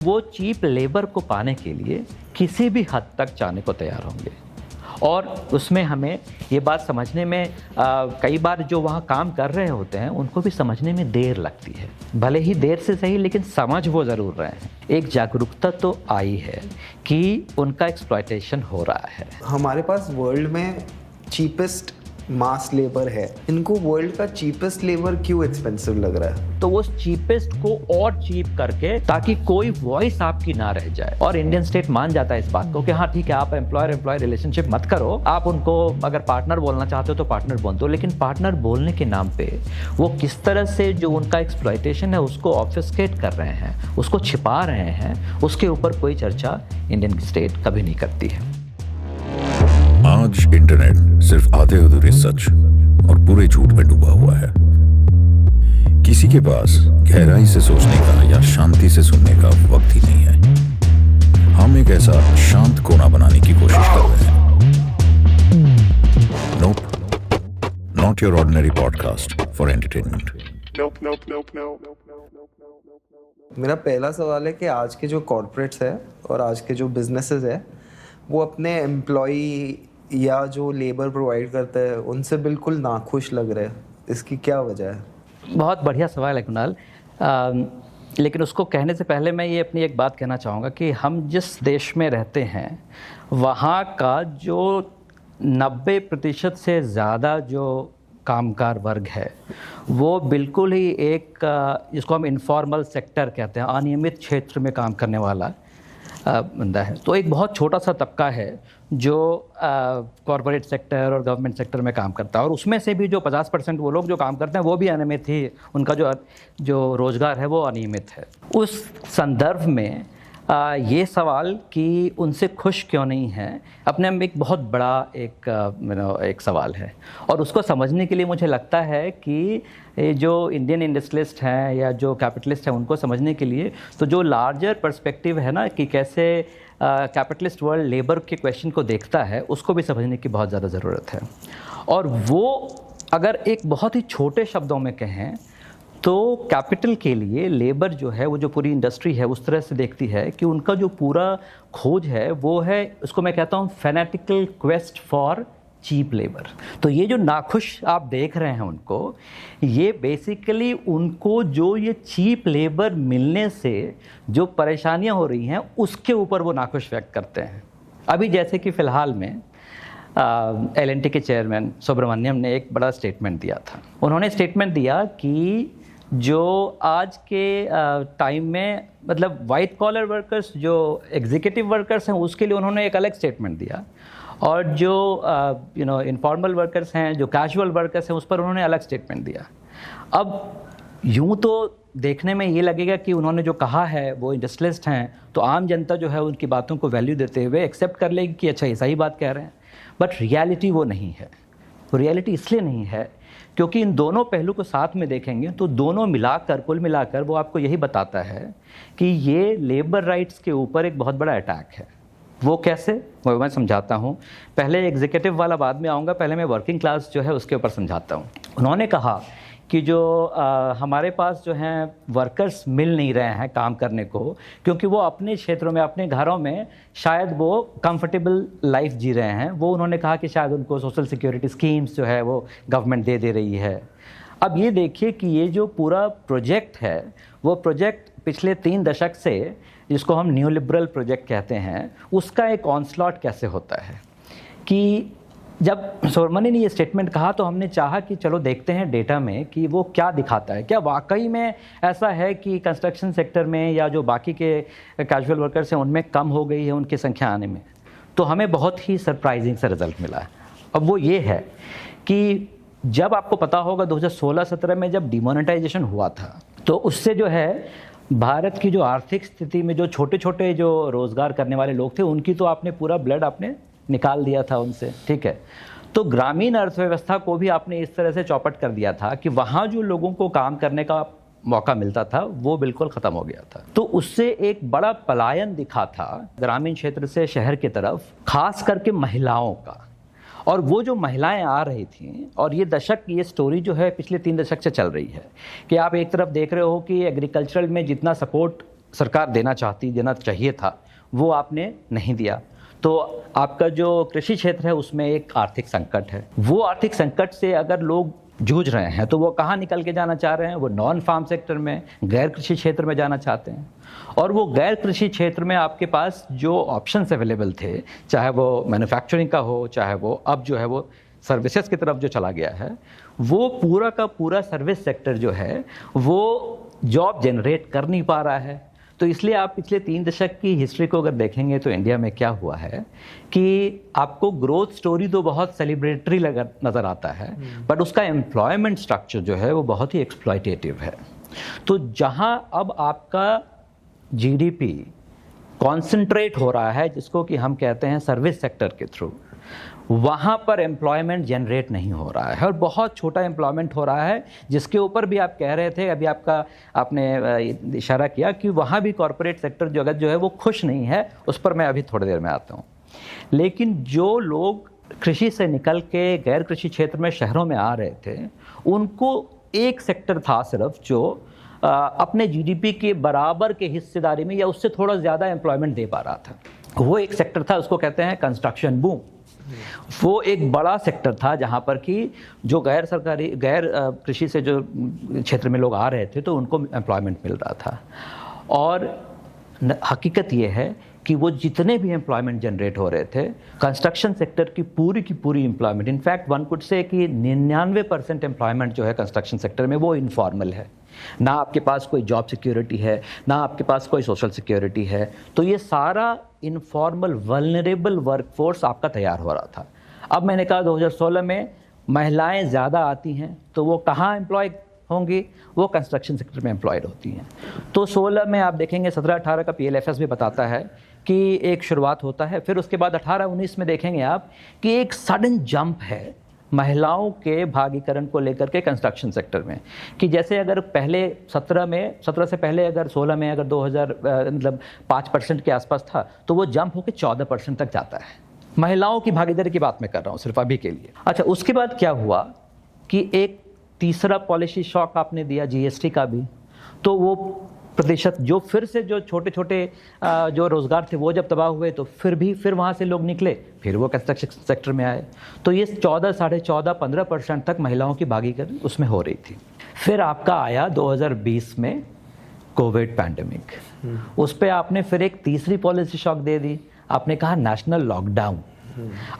वो cheap labour को पाने के लिए किसी भी हद तक जाने को तैयार होंगे। और उसमें हमें ये बात समझने में कई बार जो वहाँ काम कर रहे होते हैं उनको भी समझने में देर लगती है, भले ही देर से सही, लेकिन समझ वो ज़रूर रहे हैं। एक जागरूकता तो आई है कि उनका एक्सप्लॉयटेशन हो रहा है। हमारे पास वर्ल्ड में चीपेस्ट मास लेबर है, इनको वर्ल्ड का चीपेस्ट लेबर क्यों एक्सपेंसिव लग रहा है? तो वो चीपेस्ट को और चीप करके, ताकि कोई वॉइस आपकी ना रह जाए। और इंडियन स्टेट मान जाता है इस बात को कि हाँ ठीक है, आप एम्प्लॉयर एम्प्लॉय रिलेशनशिप मत करो, आप उनको अगर पार्टनर बोलना चाहते हो तो पार्टनर बोल दो, लेकिन पार्टनर बोलने के नाम पे वो किस तरह से जो उनका एक्सप्लॉयटेशन है उसको ऑब्फस्केट कर रहे हैं, उसको छिपा रहे हैं, उसके ऊपर कोई चर्चा इंडियन स्टेट कभी नहीं करती है। आज इंटरनेट सिर्फ आधे अधूरे सच और पूरे झूठ में डूबा हुआ है। किसी के पास गहराई से सोचने का या शांति से सुनने का वक्त ही नहीं है। हम एक ऐसा शांत कोना बनाने की कोशिश कर रहे हैं। Nope, not your ordinary podcast for entertainment. मेरा पहला सवाल है कि आज के जो कॉर्पोरेट्स है और आज के जो बिजनेसेस है वो अपने एम्प्लॉई या जो लेबर प्रोवाइड करते हैं उनसे बिल्कुल नाखुश लग रहे हैं, इसकी क्या वजह है? बहुत बढ़िया सवाल है कुणाल, लेकिन उसको कहने से पहले मैं ये अपनी एक बात कहना चाहूँगा कि हम जिस देश में रहते हैं वहाँ का जो 90% से ज़्यादा जो कामगार वर्ग है वो बिल्कुल ही एक जिसको हम इनफॉर्मल सेक्टर कहते हैं, अनियमित क्षेत्र में काम करने वाला बंदा है। तो एक बहुत छोटा सा तबका है जो कॉरपोरेट सेक्टर और गवर्नमेंट सेक्टर में काम करता है, और उसमें से भी जो 50% वो लोग जो काम करते हैं वो भी अनियमित ही, उनका जो रोज़गार है वो अनियमित है। उस संदर्भ में ये सवाल कि उनसे खुश क्यों नहीं है अपने में एक बहुत बड़ा एक सवाल है, और उसको समझने के लिए मुझे लगता है कि जो इंडियन इंडस्ट्रियलिस्ट हैं या जो कैपिटलिस्ट हैं उनको समझने के लिए तो जो लार्जर पर्सपेक्टिव है ना कि कैसे कैपिटलिस्ट वर्ल्ड लेबर के क्वेश्चन को देखता है, उसको भी समझने की बहुत ज़्यादा ज़रूरत है। और वो अगर एक बहुत ही छोटे शब्दों में कहें तो कैपिटल के लिए लेबर जो है, वो जो पूरी इंडस्ट्री है उस तरह से देखती है कि उनका जो पूरा खोज है वो है, उसको मैं कहता हूँ fanatical quest for cheap labour. तो ये जो नाखुश आप देख रहे हैं उनको, ये बेसिकली उनको जो ये चीप लेबर मिलने से जो परेशानियां हो रही हैं उसके ऊपर वो नाखुश व्यक्त करते हैं। अभी जैसे कि फ़िलहाल में L&T के चेयरमैन सुब्रमण्यम ने एक बड़ा स्टेटमेंट दिया था। उन्होंने स्टेटमेंट दिया कि जो आज के टाइम में मतलब वाइट कॉलर वर्कर्स, जो एग्जीक्यूटिव वर्कर्स हैं, उसके लिए उन्होंने एक अलग स्टेटमेंट दिया, और जो इनफॉर्मल वर्कर्स हैं, जो कैजुअल वर्कर्स हैं, उस पर उन्होंने अलग स्टेटमेंट दिया। अब यूँ तो देखने में ये लगेगा कि उन्होंने जो कहा है वो इंडस्ट्रियलिस्ट हैं, तो आम जनता जो है उनकी बातों को वैल्यू देते हुए एक्सेप्ट कर लेगी कि अच्छा ये सही बात कह रहे हैं, बट रियलिटी वो नहीं है। वो रियलिटी इसलिए नहीं है क्योंकि इन दोनों पहलू को साथ में देखेंगे तो दोनों मिलाकर, कुल मिलाकर वो आपको यही बताता है कि ये लेबर राइट्स के ऊपर एक बहुत बड़ा अटैक है। वो कैसे, वो मैं समझाता हूँ। पहले एग्जीक्यूटिव वाला बाद में आऊँगा, पहले मैं वर्किंग क्लास जो है उसके ऊपर समझाता हूँ। उन्होंने कहा कि जो हमारे पास जो हैं वर्कर्स मिल नहीं रहे हैं काम करने को, क्योंकि वो अपने क्षेत्रों में, अपने घरों में शायद वो कंफर्टेबल लाइफ जी रहे हैं। वो उन्होंने कहा कि शायद उनको सोशल सिक्योरिटी स्कीम्स जो है वो गवर्नमेंट दे रही है। अब ये देखिए कि ये जो पूरा प्रोजेक्ट है वो प्रोजेक्ट पिछले 3 दशक से, जिसको हम न्यू लिबरल प्रोजेक्ट कहते हैं, उसका एक ऑनस्लॉट कैसे होता है कि जब सुब्रमण्यम ने ये स्टेटमेंट कहा तो हमने चाहा कि चलो देखते हैं डेटा में कि वो क्या दिखाता है। क्या वाकई में ऐसा है कि कंस्ट्रक्शन सेक्टर में या जो बाकी के कैजुअल वर्कर्स हैं उनमें कम हो गई है उनकी संख्या आने में? तो हमें बहुत ही सरप्राइजिंग सा रिज़ल्ट मिला है। अब वो ये है कि जब आपको पता होगा 2016-17 में जब डिमोनेटाइजेशन हुआ था तो उससे जो है भारत की जो आर्थिक स्थिति में जो छोटे छोटे जो रोज़गार करने वाले लोग थे उनकी तो आपने पूरा ब्लड आपने निकाल दिया था उनसे, ठीक है। तो ग्रामीण अर्थव्यवस्था को भी आपने इस तरह से चौपट कर दिया था कि वहाँ जो लोगों को काम करने का मौका मिलता था वो बिल्कुल ख़त्म हो गया था। तो उससे एक बड़ा पलायन दिखा था ग्रामीण क्षेत्र से शहर की तरफ, खास करके महिलाओं का। और वो जो महिलाएं आ रही थीं, और ये दशक, ये स्टोरी जो है पिछले 3 दशक से चल रही है कि आप एक तरफ देख रहे हो कि एग्रीकल्चरल में जितना सपोर्ट सरकार देना चाहिए था, वो आपने नहीं दिया। तो आपका जो कृषि क्षेत्र है उसमें एक आर्थिक संकट है। वो आर्थिक संकट से अगर लोग जूझ रहे हैं तो वो कहाँ निकल के जाना चाह रहे हैं? वो नॉन फार्म सेक्टर में, गैर कृषि क्षेत्र में जाना चाहते हैं। और वो गैर कृषि क्षेत्र में आपके पास जो ऑप्शंस अवेलेबल थे, चाहे वो मैन्युफैक्चरिंग का हो, चाहे वो अब जो है वो सर्विसेज की तरफ जो चला गया है, वो पूरा का पूरा सर्विस सेक्टर जो है वो जॉब जनरेट कर नहीं पा रहा है। तो इसलिए आप पिछले 3 दशक की हिस्ट्री को अगर देखेंगे तो इंडिया में क्या हुआ है कि आपको ग्रोथ स्टोरी तो बहुत सेलिब्रेटरी नज़र आता है, बट उसका एम्प्लॉयमेंट स्ट्रक्चर जो है वो बहुत ही एक्सप्लॉयटेटिव है। तो जहां अब आपका जीडीपी कॉन्सेंट्रेट हो रहा है, जिसको कि हम कहते हैं सर्विस सेक्टर के थ्रू, वहाँ पर एम्प्लॉयमेंट जनरेट नहीं हो रहा है और बहुत छोटा एम्प्लॉयमेंट हो रहा है, जिसके ऊपर भी आप कह रहे थे, अभी आपने इशारा किया कि वहाँ भी कॉरपोरेट सेक्टर जगत जो है वो खुश नहीं है। उस पर मैं अभी थोड़ी देर में आता हूँ। लेकिन जो लोग कृषि से निकल के गैर कृषि क्षेत्र में शहरों में आ रहे थे, उनको एक सेक्टर था सिर्फ जो अपने जीडीपी के बराबर के हिस्सेदारी में या उससे थोड़ा ज़्यादा एम्प्लॉयमेंट दे पा रहा था। वो एक सेक्टर था, उसको कहते हैं कंस्ट्रक्शन बूम। वो एक बड़ा सेक्टर था जहाँ पर कि जो गैर कृषि से जो क्षेत्र में लोग आ रहे थे तो उनको एम्प्लॉयमेंट मिल रहा था। और हकीकत ये है कि वो जितने भी एम्प्लॉयमेंट जनरेट हो रहे थे, कंस्ट्रक्शन सेक्टर की पूरी employment, in fact one could say कि 99% एम्प्लॉयमेंट जो है कंस्ट्रक्शन सेक्टर में वो इनफॉर्मल है। ना आपके पास कोई जॉब सिक्योरिटी है, ना आपके पास कोई सोशल सिक्योरिटी है। तो ये सारा इनफॉर्मल वल्नरेबल वर्कफोर्स आपका तैयार हो रहा था। अब मैंने कहा 2016 में महिलाएं ज़्यादा आती हैं तो वो कहाँ एम्प्लॉय होंगी? वो कंस्ट्रक्शन सेक्टर में एम्प्लॉयड होती हैं। तो 16 में आप देखेंगे 17-18 का PLFS भी बताता है कि एक शुरुआत होता है, फिर उसके बाद 18-19 में देखेंगे आप कि एक सडन जंप है महिलाओं के भागीकरण को लेकर के कंस्ट्रक्शन सेक्टर में। कि जैसे अगर पहले 17 से पहले अगर 16 में अगर 5% के आसपास था, तो वो जंप होकर 14% तक जाता है। महिलाओं की भागीदारी की बात मैं कर रहा हूँ सिर्फ अभी के लिए। अच्छा, उसके बाद क्या हुआ कि एक तीसरा पॉलिसी शॉक आपने दिया GST का भी। तो वो प्रतिशत जो फिर से जो छोटे छोटे जो रोज़गार थे वो जब तबाह हुए तो फिर वहाँ से लोग निकले, फिर वो कंस्ट्रक्शन सेक्टर में आए। तो ये 14, 14.5, 15% तक महिलाओं की भागीदारी उसमें हो रही थी। फिर आपका आया 2020 में कोविड पैंडेमिक। उस पर आपने फिर एक तीसरी पॉलिसी शॉक दे दी। आपने कहा नेशनल लॉकडाउन।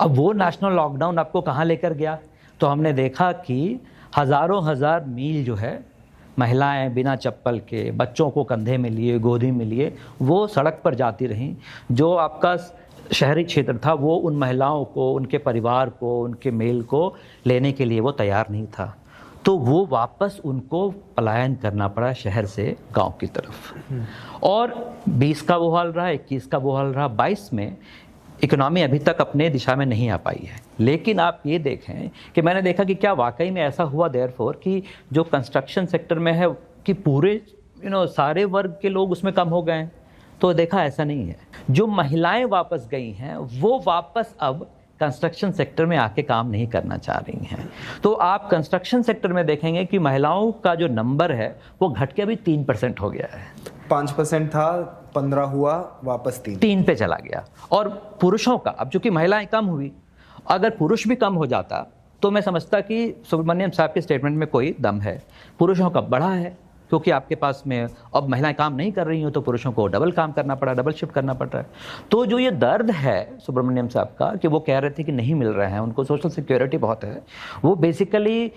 अब वो नेशनल लॉकडाउन आपको कहाँ लेकर गया? तो हमने देखा कि हज़ार मील जो है महिलाएं बिना चप्पल के, बच्चों को कंधे में लिए, गोदी में लिए, वो सड़क पर जाती रहीं। जो आपका शहरी क्षेत्र था वो उन महिलाओं को, उनके परिवार को, उनके मेल को लेने के लिए वो तैयार नहीं था। तो वो वापस उनको पलायन करना पड़ा शहर से गांव की तरफ। और 20 का वो हाल रहा, 21 का वो हाल रहा, 22 में इकोनॉमी अभी तक अपने दिशा में नहीं आ पाई है। लेकिन आप ये देखें कि मैंने देखा कि क्या वाकई में ऐसा हुआ देयरफॉर कि जो कंस्ट्रक्शन सेक्टर में है कि पूरे सारे वर्ग के लोग उसमें कम हो गए हैं? तो देखा ऐसा नहीं है। जो महिलाएं वापस गई हैं वो वापस अब कंस्ट्रक्शन सेक्टर में आके काम नहीं करना चाह रही हैं। तो आप कंस्ट्रक्शन सेक्टर में देखेंगे कि महिलाओं का जो नंबर है वो घट के अभी 3% हो गया है। 5% था, 15 हुआ, वापस 3 पे चला गया। और पुरुषों का, अब चूंकि महिलाएं कम हुई, अगर पुरुष भी कम हो जाता तो मैं समझता कि सुब्रमण्यम साहब के स्टेटमेंट में कोई दम है। पुरुषों का बढ़ा है क्योंकि आपके पास में अब महिलाएं काम नहीं कर रही हो तो पुरुषों को डबल काम करना पड़ा, डबल शिफ्ट करना पड़ रहा है। तो जो ये दर्द है सुब्रमण्यम साहब का कि वो कह रहे थे कि नहीं मिल रहे हैं, उनको सोशल सिक्योरिटी बहुत है, वो बेसिकली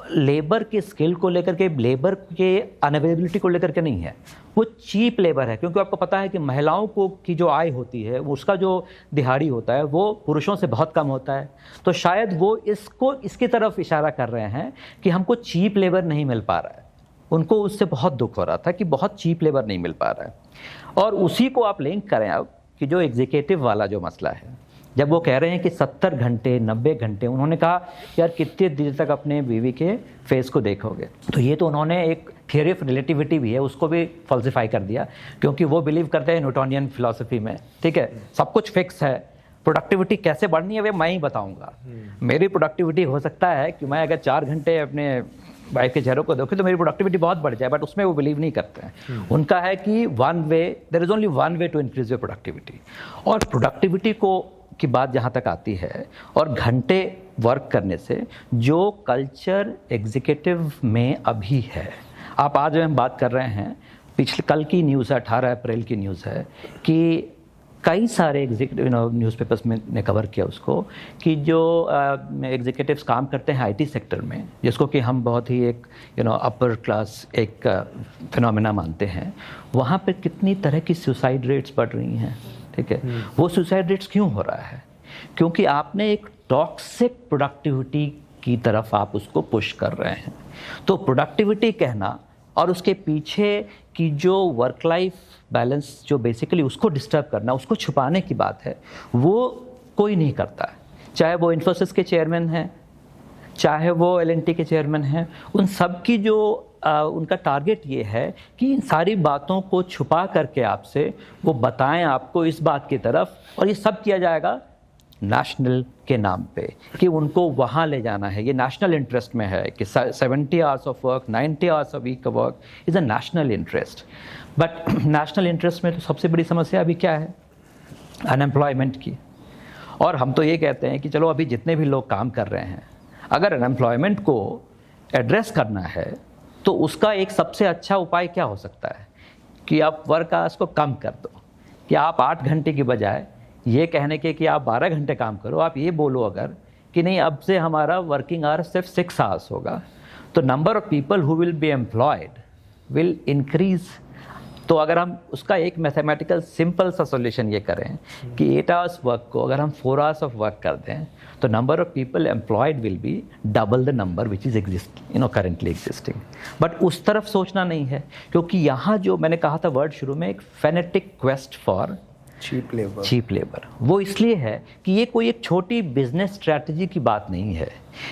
लेबर के स्किल को लेकर के, लेबर के अनअवेलेबिलिटी को लेकर के नहीं है। वो चीप लेबर है क्योंकि आपको पता है कि महिलाओं को की जो आय होती है उसका जो दिहाड़ी होता है वो पुरुषों से बहुत कम होता है। तो शायद वो इसकी तरफ इशारा कर रहे हैं कि हमको चीप लेबर नहीं मिल पा रहा है। उनको उससे बहुत दुख हो रहा था कि बहुत चीप लेबर नहीं मिल पा रहा है। और उसी को आप लिंक करें अब कि जो एग्जीक्यूटिव वाला जो मसला है, जब वो कह रहे हैं कि 70 घंटे 90 घंटे, उन्होंने कहा यार कितने देर तक अपने बीवी के फेस को देखोगे? तो ये तो उन्होंने एक थियरी ऑफ रिलेटिविटी भी है उसको भी फॉल्सिफाई कर दिया, क्योंकि वो बिलीव करते हैं न्यूटोनियन फिलॉसफी में। ठीक है, सब कुछ फिक्स है, प्रोडक्टिविटी कैसे बढ़नी है वे मैं ही बताऊंगा। मेरी प्रोडक्टिविटी हो सकता है कि मैं अगर 4 घंटे अपने वाइफ के चेहरों को देखो तो मेरी प्रोडक्टिविटी बहुत बढ़ जाए, बट उसमें वो बिलीव नहीं करते हैं। उनका है कि there is only one way to increase your productivity. और प्रोडक्टिविटी की बात जहाँ तक आती है और घंटे वर्क करने से, जो कल्चर एग्जीक्यूटिव में अभी है, आप आज हम बात कर रहे हैं, पिछले कल की न्यूज़ है, 18 अप्रैल की न्यूज़ है कि कई सारे एग्जीक्यूटिव न्यूज़पेपर्स में ने कवर किया उसको कि जो एग्जीक्यूटिव्स काम करते हैं आईटी सेक्टर में, जिसको कि हम बहुत ही एक अपर क्लास एक फिनोमेना मानते हैं, वहाँ पे कितनी तरह की सुसाइड रेट्स बढ़ रही हैं। ठीक है, वो सुसाइड रेट्स क्यों हो रहा है? क्योंकि आपने एक टॉक्सिक प्रोडक्टिविटी की तरफ आप उसको पुश कर रहे हैं। तो प्रोडक्टिविटी कहना और उसके पीछे की जो वर्क लाइफ बैलेंस जो बेसिकली उसको डिस्टर्ब करना, उसको छुपाने की बात है, वो कोई नहीं करता है। चाहे वो इन्फोसिस के चेयरमैन हैं, चाहे वो एल&टी के चेयरमैन हैं, उन सब की जो उनका टारगेट ये है कि इन सारी बातों को छुपा करके आपसे वो बताएं आपको इस बात की तरफ, और ये सब किया जाएगा नेशनल के नाम पे कि उनको वहाँ ले जाना है। ये नेशनल इंटरेस्ट में है कि 70 hours of work, 90 hours of week का work is a national interest. But national interest में तो सबसे बड़ी समस्या अभी क्या है? अनएम्प्लॉयमेंट की। और हम तो ये कहते हैं कि चलो अभी जितने भी लोग काम कर रहे हैं, अगर अनएम्प्लॉयमेंट को एड्रेस करना है तो उसका एक सबसे अच्छा उपाय क्या हो सकता है कि आप वर्क आवर्स को कम कर दो, कि आप 8 घंटे की बजाय ये कहने के कि आप 12 घंटे काम करो, आप ये बोलो अगर कि नहीं अब से हमारा वर्किंग आवर सिर्फ 6 आवर्स होगा, तो number of people who will be employed will increase. तो अगर हम उसका एक मैथमेटिकल सिंपल सा सॉल्यूशन ये करें कि 8 आवर्स वर्क को अगर हम 4 आवर्स ऑफ वर्क कर दें, तो number of people employed will be double the number which is currently existing. But उस तरफ सोचना नहीं है, क्योंकि यहाँ जो मैंने कहा था वर्ड शुरू में, एक fanatic quest for cheap labour, वो इसलिए है कि ये कोई एक छोटी बिजनेस स्ट्रैटेजी की बात नहीं है,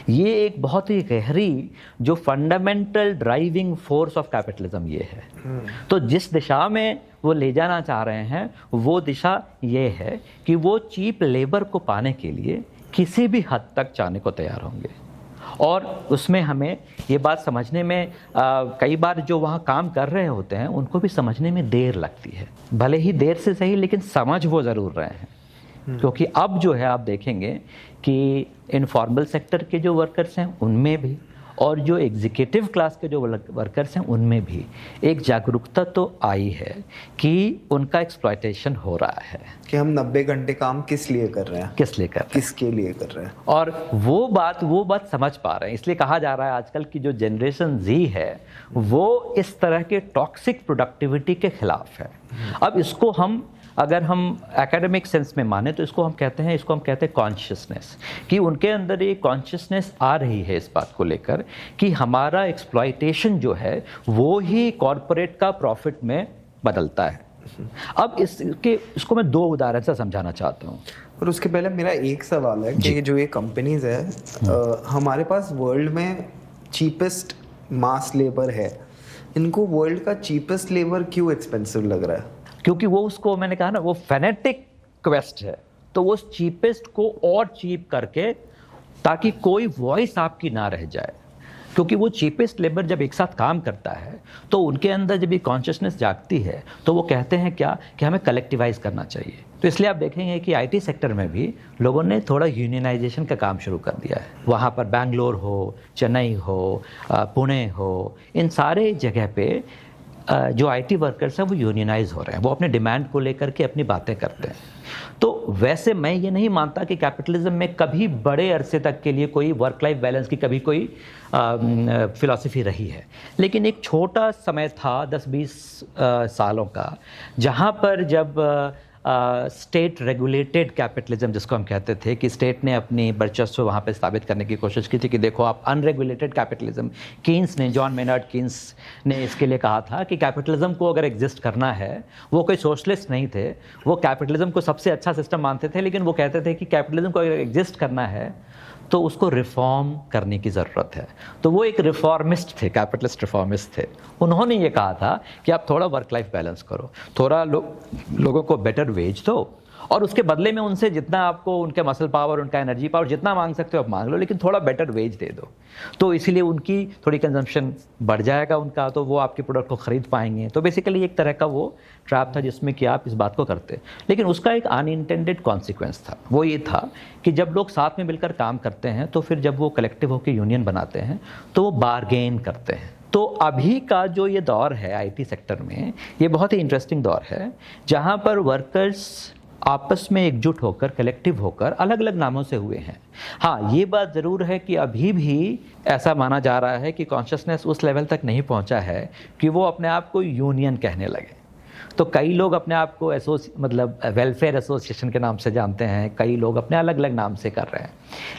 ये एक बहुत ही गहरी जो fundamental driving force of capitalism ये है। तो जिस दिशा में वो ले जाना चाह रहे हैं, वो दिशा ये है कि वो चीप लेबर को पाने के लिए किसी भी हद तक जाने को तैयार होंगे। और उसमें हमें ये बात समझने में कई बार जो वहाँ काम कर रहे होते हैं उनको भी समझने में देर लगती है, भले ही देर से सही, लेकिन समझ वो ज़रूर रहे हैं। क्योंकि अब जो है आप देखेंगे कि इनफॉर्मल सेक्टर के जो वर्कर्स हैं उनमें भी, और जो एग्जीक्यूटिव क्लास के जो वर्कर्स हैं उनमें भी एक जागरूकता तो आई है कि उनका एक्सप्लॉयटेशन हो रहा है, कि हम 90 घंटे काम किस लिए कर रहे हैं, किसके लिए कर रहे हैं। और वो बात समझ पा रहे हैं। इसलिए कहा जा रहा है आजकल की जो जनरेशन जी है वो इस तरह के टॉक्सिक प्रोडक्टिविटी के खिलाफ है। अब इसको हम अगर हम एकेडमिक सेंस में माने तो इसको हम कहते हैं कॉन्शियसनेस, कि उनके अंदर ये कॉन्शियसनेस आ रही है इस बात को लेकर कि हमारा एक्सप्लॉयटेशन जो है वो ही कॉरपोरेट का प्रॉफिट में बदलता है। अब इसको मैं 2 उदाहरण से समझाना चाहता हूँ। और उसके पहले मेरा एक सवाल है कि जो ये कंपनीज है, हमारे पास वर्ल्ड में चीपेस्ट मास लेबर है, इनको वर्ल्ड का चीपेस्ट लेबर क्यों एक्सपेंसिव लग रहा है? क्योंकि वो उसको मैंने कहा ना, वो फेनेटिक क्वेस्ट है, तो वो चीपेस्ट को और चीप करके, ताकि कोई वॉइस आपकी ना रह जाए। क्योंकि वो चीपेस्ट लेबर जब एक साथ काम करता है तो उनके अंदर जब ये कॉन्शियसनेस जागती है तो वो कहते हैं क्या कि हमें कलेक्टिवाइज करना चाहिए। तो इसलिए आप देखेंगे कि आईटी सेक्टर में भी लोगों ने थोड़ा यूनियनाइजेशन का काम शुरू कर दिया है। वहाँ पर बैंगलोर हो, चेन्नई हो, पुणे हो, इन सारे जगह पे जो आईटी वर्कर्स हैं वो यूनियनाइज हो रहे हैं, वो अपने डिमांड को लेकर के अपनी बातें करते हैं। तो वैसे मैं ये नहीं मानता कि कैपिटलिज्म में कभी बड़े अरसे तक के लिए कोई वर्क लाइफ बैलेंस की कभी कोई फिलॉसफी रही है, लेकिन एक छोटा समय था 10-20 सालों का, जहाँ पर जब स्टेट रेगुलेटेड कैपिटलिज्म जिसको हम कहते थे, कि स्टेट ने अपनी वर्चस्व वहाँ पे स्थापित करने की कोशिश की थी कि देखो आप अनरेगुलेटेड कैपिटलिज्म, कीन्स ने, जॉन मेनार्ड कीन्स ने इसके लिए कहा था कि कैपिटलिज्म को अगर एग्जिस्ट करना है, वो कोई सोशलिस्ट नहीं थे, वो कैपिटलिज्म को सबसे अच्छा सिस्टम मानते थे, लेकिन वो कहते थे कि कैपिटलिज्म को अगर एग्जिस्ट करना है तो उसको रिफॉर्म करने की ज़रूरत है। तो वो एक रिफॉर्मिस्ट थे, कैपिटलिस्ट रिफॉर्मिस्ट थे। उन्होंने ये कहा था कि आप थोड़ा वर्क लाइफ बैलेंस करो, थोड़ा लोगों को बेटर वेज दो, और उसके बदले में उनसे जितना आपको उनके मसल पावर, उनका एनर्जी पावर जितना मांग सकते हो आप मांग लो, लेकिन थोड़ा बेटर वेज दे दो। तो इसीलिए उनकी थोड़ी कंजम्पशन बढ़ जाएगा उनका, तो वो आपके प्रोडक्ट को ख़रीद पाएंगे। तो बेसिकली एक तरह का वो ट्रैप था जिसमें कि आप इस बात को करते। लेकिन उसका एक अनइंटेंडेड कॉन्सिक्वेंस था, वो ये था कि जब लोग साथ में मिलकर काम करते हैं तो फिर जब वो कलेक्टिव होकर यूनियन बनाते हैं तो वो बारगेन करते हैं। तो अभी का जो ये दौर है आईटी सेक्टर में, ये बहुत ही इंटरेस्टिंग दौर है जहाँ पर वर्कर्स आपस में एकजुट होकर, कलेक्टिव होकर अलग अलग नामों से हुए हैं। हाँ, ये बात ज़रूर है कि अभी भी ऐसा माना जा रहा है कि कॉन्शियसनेस उस लेवल तक नहीं पहुंचा है कि वो अपने आप को यूनियन कहने लगे। तो कई लोग अपने आप को मतलब वेलफेयर एसोसिएशन के नाम से जानते हैं, कई लोग अपने अलग अलग नाम से कर रहे हैं,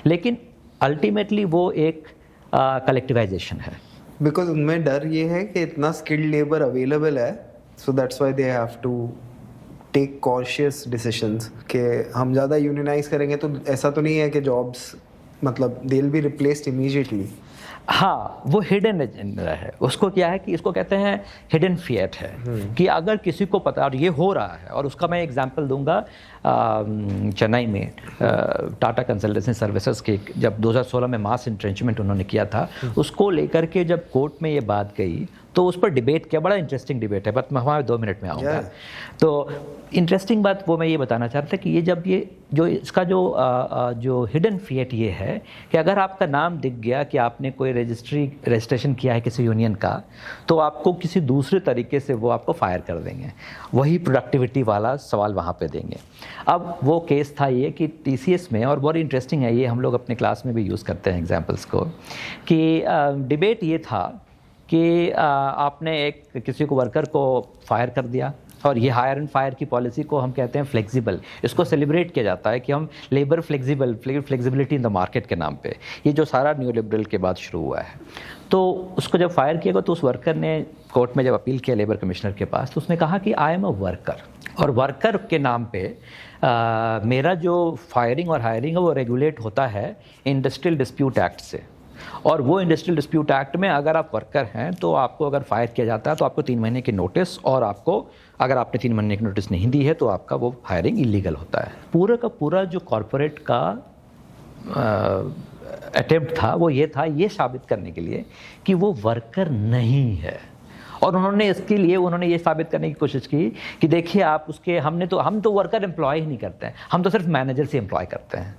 लेकिन अल्टीमेटली वो एक कलेक्टिवाइजेशन है। बिकॉज उनमें डर ये है कि इतना स्किल्ड लेबर अवेलेबल है, so that's why they have to take cautious decisions कि हम ज़्यादा यूनियनाइज करेंगे तो ऐसा तो नहीं है कि जॉब्स मतलब they will be replaced immediately. हाँ, वो हिडन एजेंडा है, उसको क्या है कि इसको कहते हैं हिडन फियट है कि अगर किसी को पता, और ये हो रहा है, और उसका मैं एग्जांपल दूंगा चेन्नई में टाटा कंसल्टेंसी सर्विसेज के जब 2016 में मास इंट्रेंचमेंट उन्होंने किया था, उसको लेकर के जब कोर्ट में ये बात गई तो उस पर डिबेट किया, बड़ा इंटरेस्टिंग डिबेट है, बट मैं हमारे 2 मिनट में आऊँगा। तो इंटरेस्टिंग बात वो मैं ये बताना चाहता था कि ये जब ये जो इसका जो हिडन फियट ये है कि अगर आपका नाम दिख गया कि आपने कोई रजिस्ट्रेशन किया है किसी यूनियन का, तो आपको किसी दूसरे तरीके से वो आपको फायर कर देंगे, वही प्रोडक्टिविटी वाला सवाल वहाँ पे देंगे। अब वो केस था ये कि TCS में, और बहुत इंटरेस्टिंग है ये, हम लोग अपने क्लास में भी यूज़ करते हैं एग्जाम्पल्स को, कि डिबेट ये था कि आपने किसी को वर्कर को फायर कर दिया, और ये हायर एंड फायर की पॉलिसी को हम कहते हैं फ्लेक्सिबल। इसको सेलिब्रेट किया जाता है कि हम labour flexibility in the market के नाम पे, ये जो सारा न्यू लिबरल के बाद शुरू हुआ है। तो उसको जब फायर किया गया तो उस वर्कर ने कोर्ट में जब अपील किया लेबर कमिश्नर के पास, तो उसने कहा कि आई एम अ वर्कर, और वर्कर के नाम पे मेरा जो फायरिंग और हायरिंग है वो रेगुलेट होता है इंडस्ट्रियल डिस्प्यूट एक्ट से। और वो इंडस्ट्रियल डिस्प्यूट एक्ट में अगर आप वर्कर हैं तो आपको अगर फायर किया जाता है तो आपको 3 महीने की नोटिस, और आपको अगर आपने 3 महीने की नोटिस नहीं दी है तो आपका वो हायरिंग इलीगल होता है। पूरा का पूरा जो कॉरपोरेट का अटेम्प्ट था वो ये था, ये साबित करने के लिए कि वो वर्कर नहीं है। और उन्होंने इसके लिए ये साबित करने की कोशिश की कि देखिए आप उसके हम तो वर्कर एम्प्लॉय ही नहीं करते हैं, हम तो सिर्फ मैनेजर से एम्प्लॉय करते हैं।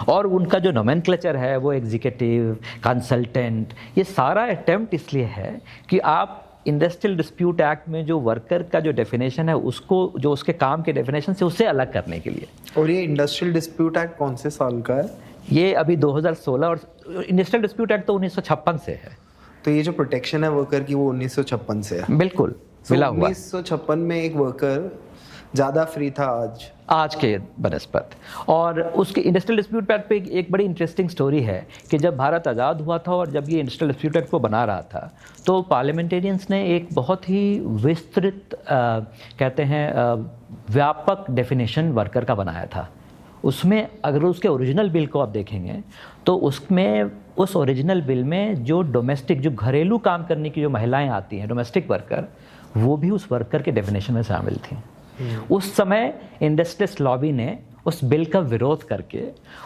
और उनका जो नोमेनक्लेचर है वो एग्जीक्यूटिव, कंसल्टेंट, ये सारा अटेम्प्ट इसलिए है कि आप इंडस्ट्रियल डिस्प्यूट एक्ट में जो वर्कर का जो डेफिनेशन है उसको, जो उसके काम के डेफिनेशन से उससे अलग करने के लिए। और ये इंडस्ट्रियल डिस्प्यूट एक्ट कौन से साल का है? ये अभी 2016, और इंडस्ट्रियल डिस्प्यूट एक्ट तो 1956 से है। तो ये जो प्रोटेक्शन है वर्कर की वो 1956 से है? बिल्कुल मिला हुआ। 1956 में एक वर्कर ज़्यादा फ्री था आज के बनस्पत। और उसके इंडस्ट्रियल डिस्प्यूट एक्ट पे एक बड़ी इंटरेस्टिंग स्टोरी है कि जब भारत आज़ाद हुआ था और जब ये इंडस्ट्रियल डिस्प्यूट एक्ट को बना रहा था तो पार्लियामेंटेरियंस ने एक बहुत ही विस्तृत कहते हैं व्यापक डेफिनेशन वर्कर का बनाया था। उसमें अगर उसके ओरिजिनल बिल को आप देखेंगे तो उसमें उस ओरिजिनल बिल में जो डोमेस्टिक, जो घरेलू काम करने की जो महिलाएं आती हैं, डोमेस्टिक वर्कर, वो भी उस वर्कर के डेफिनेशन में शामिल थी। उस समय इंडस्ट्रियलिस्ट लॉबी ने उस बिल का विरोध करके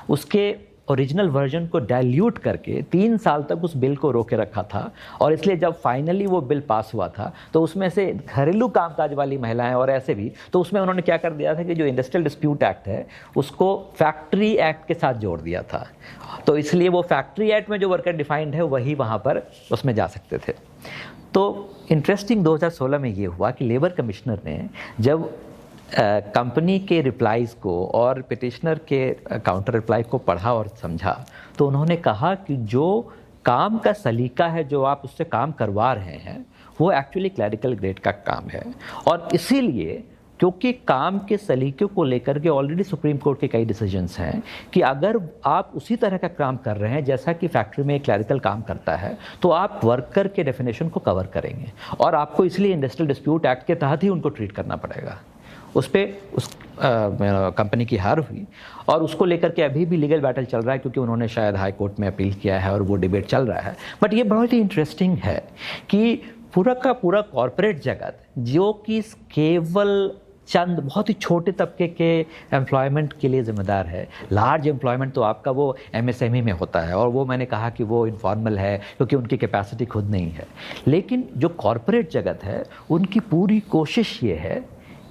उसके ओरिजिनल वर्जन को डाइल्यूट करके 3 साल तक उस बिल को रोके रखा था। और इसलिए जब फाइनली वो बिल पास हुआ था तो उसमें से घरेलू कामकाज वाली महिलाएं और ऐसे भी, तो उसमें उन्होंने क्या कर दिया था कि जो इंडस्ट्रियल डिस्प्यूट एक्ट है उसको फैक्ट्री एक्ट के साथ जोड़ दिया था। तो इसलिए वो फैक्ट्री एक्ट में जो वर्कर डिफाइंड है वही वहाँ पर उसमें जा सकते थे। तो इंटरेस्टिंग 2016 में ये हुआ कि लेबर कमिश्नर ने जब कंपनी के रिप्लाईज़ को और पिटिशनर के काउंटर रिप्लाई को पढ़ा और समझा तो उन्होंने कहा कि जो काम का सलीका है, जो आप उससे काम करवा रहे हैं, वो एक्चुअली क्लरिकल ग्रेड का काम है। और इसीलिए क्योंकि काम के सलीके को लेकर के ऑलरेडी सुप्रीम कोर्ट के कई डिसीजंस हैं कि अगर आप उसी तरह का काम कर रहे हैं जैसा कि फैक्ट्री में एक क्लरिकल काम करता है तो आप वर्कर के डेफिनेशन को कवर करेंगे, और आपको इसलिए इंडस्ट्रियल डिस्प्यूट एक्ट के तहत ही उनको ट्रीट करना पड़ेगा। उस पर उस कंपनी की हार हुई और उसको लेकर के अभी भी लीगल बैटल चल रहा है, क्योंकि उन्होंने शायद हाई कोर्ट में अपील किया है और वो डिबेट चल रहा है। बट ये बहुत ही इंटरेस्टिंग है कि पूरा का पूरा कॉरपोरेट जगत जो कि केवल चंद बहुत ही छोटे तबके के एम्प्लॉयमेंट के लिए ज़िम्मेदार है। लार्ज एम्प्लॉयमेंट तो आपका वो MSME में होता है, और वो मैंने कहा कि वो इनफॉर्मल है क्योंकि उनकी कैपेसिटी खुद नहीं है। लेकिन जो कॉरपोरेट जगत है उनकी पूरी कोशिश ये है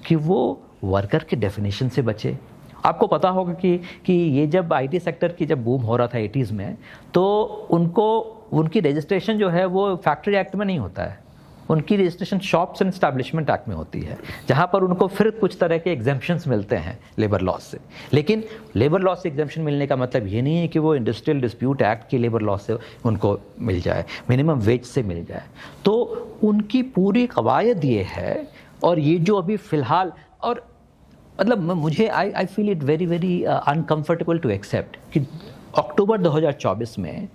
कि वो वर्कर के डेफिनेशन से बचे। आपको पता होगा कि ये जब IT सेक्टर की जब बूम हो रहा था 80s में, तो उनकी रजिस्ट्रेशन जो है वो फैक्ट्री एक्ट में नहीं होता है, उनकी registration shops and establishment act में होती है, जहाँ पर उनको फिर कुछ तरह के एग्जेम्पशंस मिलते हैं लेबर लॉ से। लेकिन लेबर लॉ से एग्जेम्पशन मिलने का मतलब ये नहीं है कि वो इंडस्ट्रियल डिस्प्यूट एक्ट की लेबर लॉ से उनको मिल जाए, मिनिमम वेज से मिल जाए। तो उनकी पूरी कवायद ये है, और ये जो अभी फ़िलहाल, और मतलब मुझे I feel it very very uncomfortable to accept कि अक्टूबर 2024 में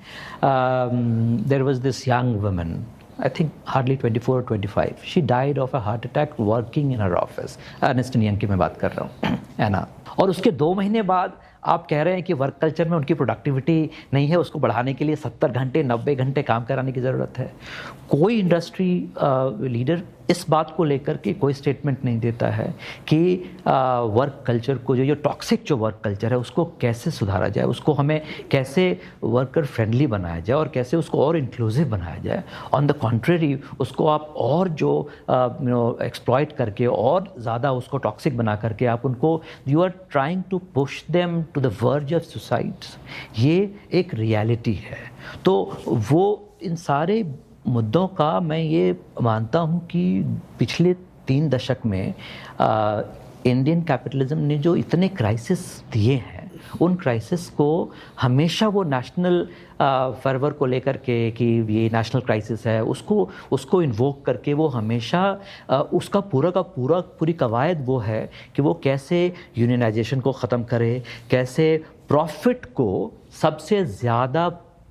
there was this young woman, I think hardly 24 or 25. She died of a heart attack working in her office. Ernst & Young की मैं बात कर रहा हूँ, है ना। और उसके 2 महीने बाद आप कह रहे हैं कि वर्क कल्चर में उनकी प्रोडक्टिविटी नहीं है, उसको बढ़ाने के लिए 70 घंटे 90 घंटे काम कराने की ज़रूरत है। कोई इंडस्ट्री लीडर इस बात को लेकर के कोई स्टेटमेंट नहीं देता है कि वर्क कल्चर को, जो टॉक्सिक जो वर्क कल्चर है उसको कैसे सुधारा जाए, उसको हमें कैसे वर्कर फ्रेंडली बनाया जाए और कैसे उसको और इंक्लूसिव बनाया जाए। ऑन द कॉन्ट्रेरी उसको आप और जो एक्सप्लॉइट करके और ज़्यादा उसको टॉक्सिक बना करके आप उनको, you are trying to push them to the verge of suicides. ये एक रियलिटी है। तो वो इन सारे मुद्दों का मैं ये मानता हूँ कि पिछले 3 दशक में इंडियन कैपिटलिज्म ने जो इतने क्राइसिस दिए हैं, उन क्राइसिस को हमेशा वो नेशनल फर्वर को लेकर के कि ये नेशनल क्राइसिस है, उसको इन्वोक करके वो हमेशा उसका पूरी कवायद वो है कि वो कैसे यूनियनाइजेशन को ख़त्म करे, कैसे प्रॉफिट को सबसे ज़्यादा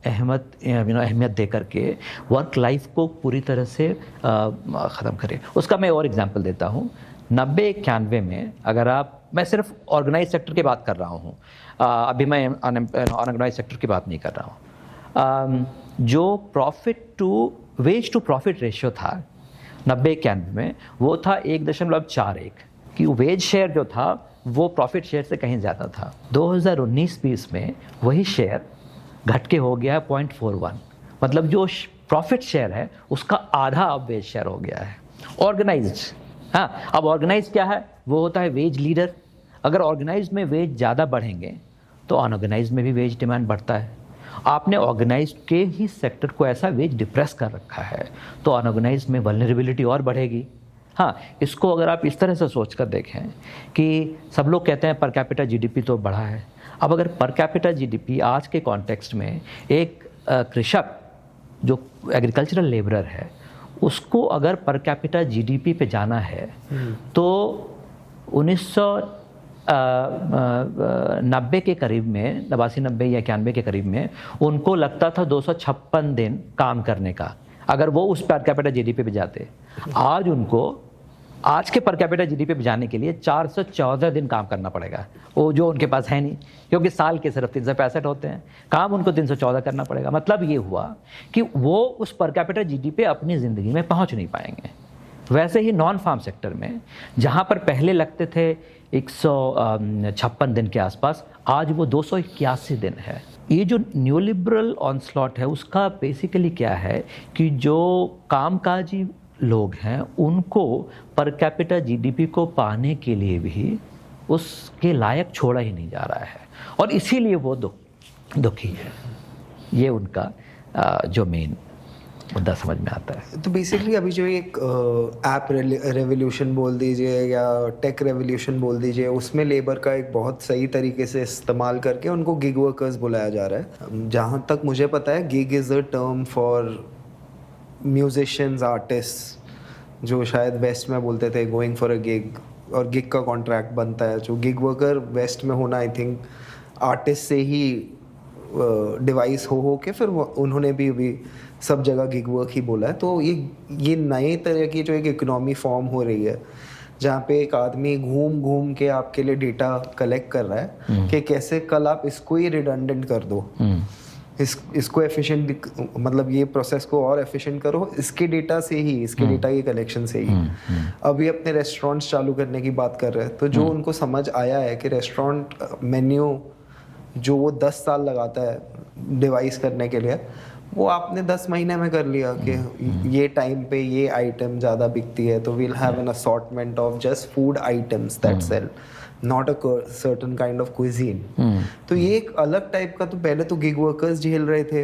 अहमियत दे करके वर्क लाइफ को पूरी तरह से ख़त्म करे। उसका मैं और एग्जांपल देता हूँ। 90-91 में अगर मैं सिर्फ ऑर्गेनाइज सेक्टर की बात कर रहा हूँ, अभी मैं अनऑर्गेनाइज सेक्टर की बात नहीं कर रहा हूँ। जो वेज टू प्रॉफिट रेशियो था 90-91 में, वो था 1.41 कि वेज शेयर जो था वो प्रॉफिट शेयर से कहीं ज़्यादा था। 2019-20 में वही शेयर घट के हो गया 0.41, मतलब जो प्रॉफिट शेयर है उसका आधा अब वेज शेयर हो गया है। ऑर्गेनाइज्ड, हाँ, अब ऑर्गेनाइज क्या है? वो होता है वेज लीडर। अगर ऑर्गेनाइज में वेज ज़्यादा बढ़ेंगे तो अनऑर्गेनाइज में भी वेज डिमांड बढ़ता है। आपने ऑर्गेनाइज के ही सेक्टर को ऐसा वेज डिप्रेस कर रखा है तो अनऑर्गेनाइज में वल्नरेबिलिटी और बढ़ेगी। हाँ, इसको अगर आप इस तरह से सोच कर देखें कि सब लोग कहते हैं पर कैपिटा जीडीपी तो बढ़ा है। अब अगर पर कैपिटा जीडीपी आज के कॉन्टेक्स्ट में एक कृषक जो एग्रीकल्चरल लेबरर है उसको अगर पर कैपिटा जीडीपी पे जाना है तो 1990 के करीब में, 89-90 या 91 के करीब में उनको लगता था 256 दिन काम करने का, अगर वो उस पर कैपिटा जीडीपी पे जाते। आज के पर कैपिटा जीडीपी पे जाने के लिए 414 दिन काम करना पड़ेगा, वो जो उनके पास है नहीं, क्योंकि साल के सिर्फ 365 होते हैं, काम उनको 314 करना पड़ेगा। मतलब ये हुआ कि वो उस पर कैपिटा जीडीपी अपनी ज़िंदगी में पहुंच नहीं पाएंगे। वैसे ही नॉन फार्म सेक्टर में जहां पर पहले लगते थे 156 दिन के आसपास, आज वो 281 दिन है। ये जो न्यू लिबरल ऑनस्लॉट है उसका बेसिकली क्या है कि जो कामकाजी लोग हैं उनको पर कैपिटा जीडीपी को पाने के लिए भी उसके लायक छोड़ा ही नहीं जा रहा है, और इसीलिए वो दुखी है। ये उनका जो मेन मुद्दा समझ में आता है। तो बेसिकली अभी जो एक ऐप रेवोल्यूशन बोल दीजिए या टेक रेवोल्यूशन बोल दीजिए, उसमें लेबर का एक बहुत सही तरीके से इस्तेमाल करके उनको गिग वर्कर्स बुलाया जा रहा है। जहाँ तक मुझे पता है gig is a term for musicians, artist, जो शायद वेस्ट में बोलते थे गोइंग फॉर अ गिग, और गिग का कॉन्ट्रैक्ट बनता है। जो गिग वर्कर वेस्ट में होना आई थिंक आर्टिस्ट से ही डिवाइस हो के फिर उन्होंने भी अभी सब जगह गिग वर्क ही बोला है। तो ये नए तरह की जो एक इकोनॉमी फॉर्म हो रही है जहाँ पे एक आदमी घूम घूम के आपके लिए डेटा कलेक्ट कर रहा है कि कैसे कल आप इसको ही रिडंडेंट कर दो। इसको एफिशिएंट, मतलब ये प्रोसेस को और एफिशिएंट करो इसके डेटा से ही, इसके डेटा के कलेक्शन से ही। अभी अपने रेस्टोरेंट्स चालू करने की बात कर रहे हैं, तो जो उनको समझ आया है कि रेस्टोरेंट मेन्यू जो वो 10 साल लगाता है डिवाइस करने के लिए, वो आपने 10 महीने में कर लिया कि ये टाइम पे ये आइटम ज़्यादा बिकती है, तो we'll have an assortment of just food items that sell, not a certain kind of cuisine. तो ये एक अलग टाइप का, तो पहले तो गिग वर्कर्स झेल रहे थे,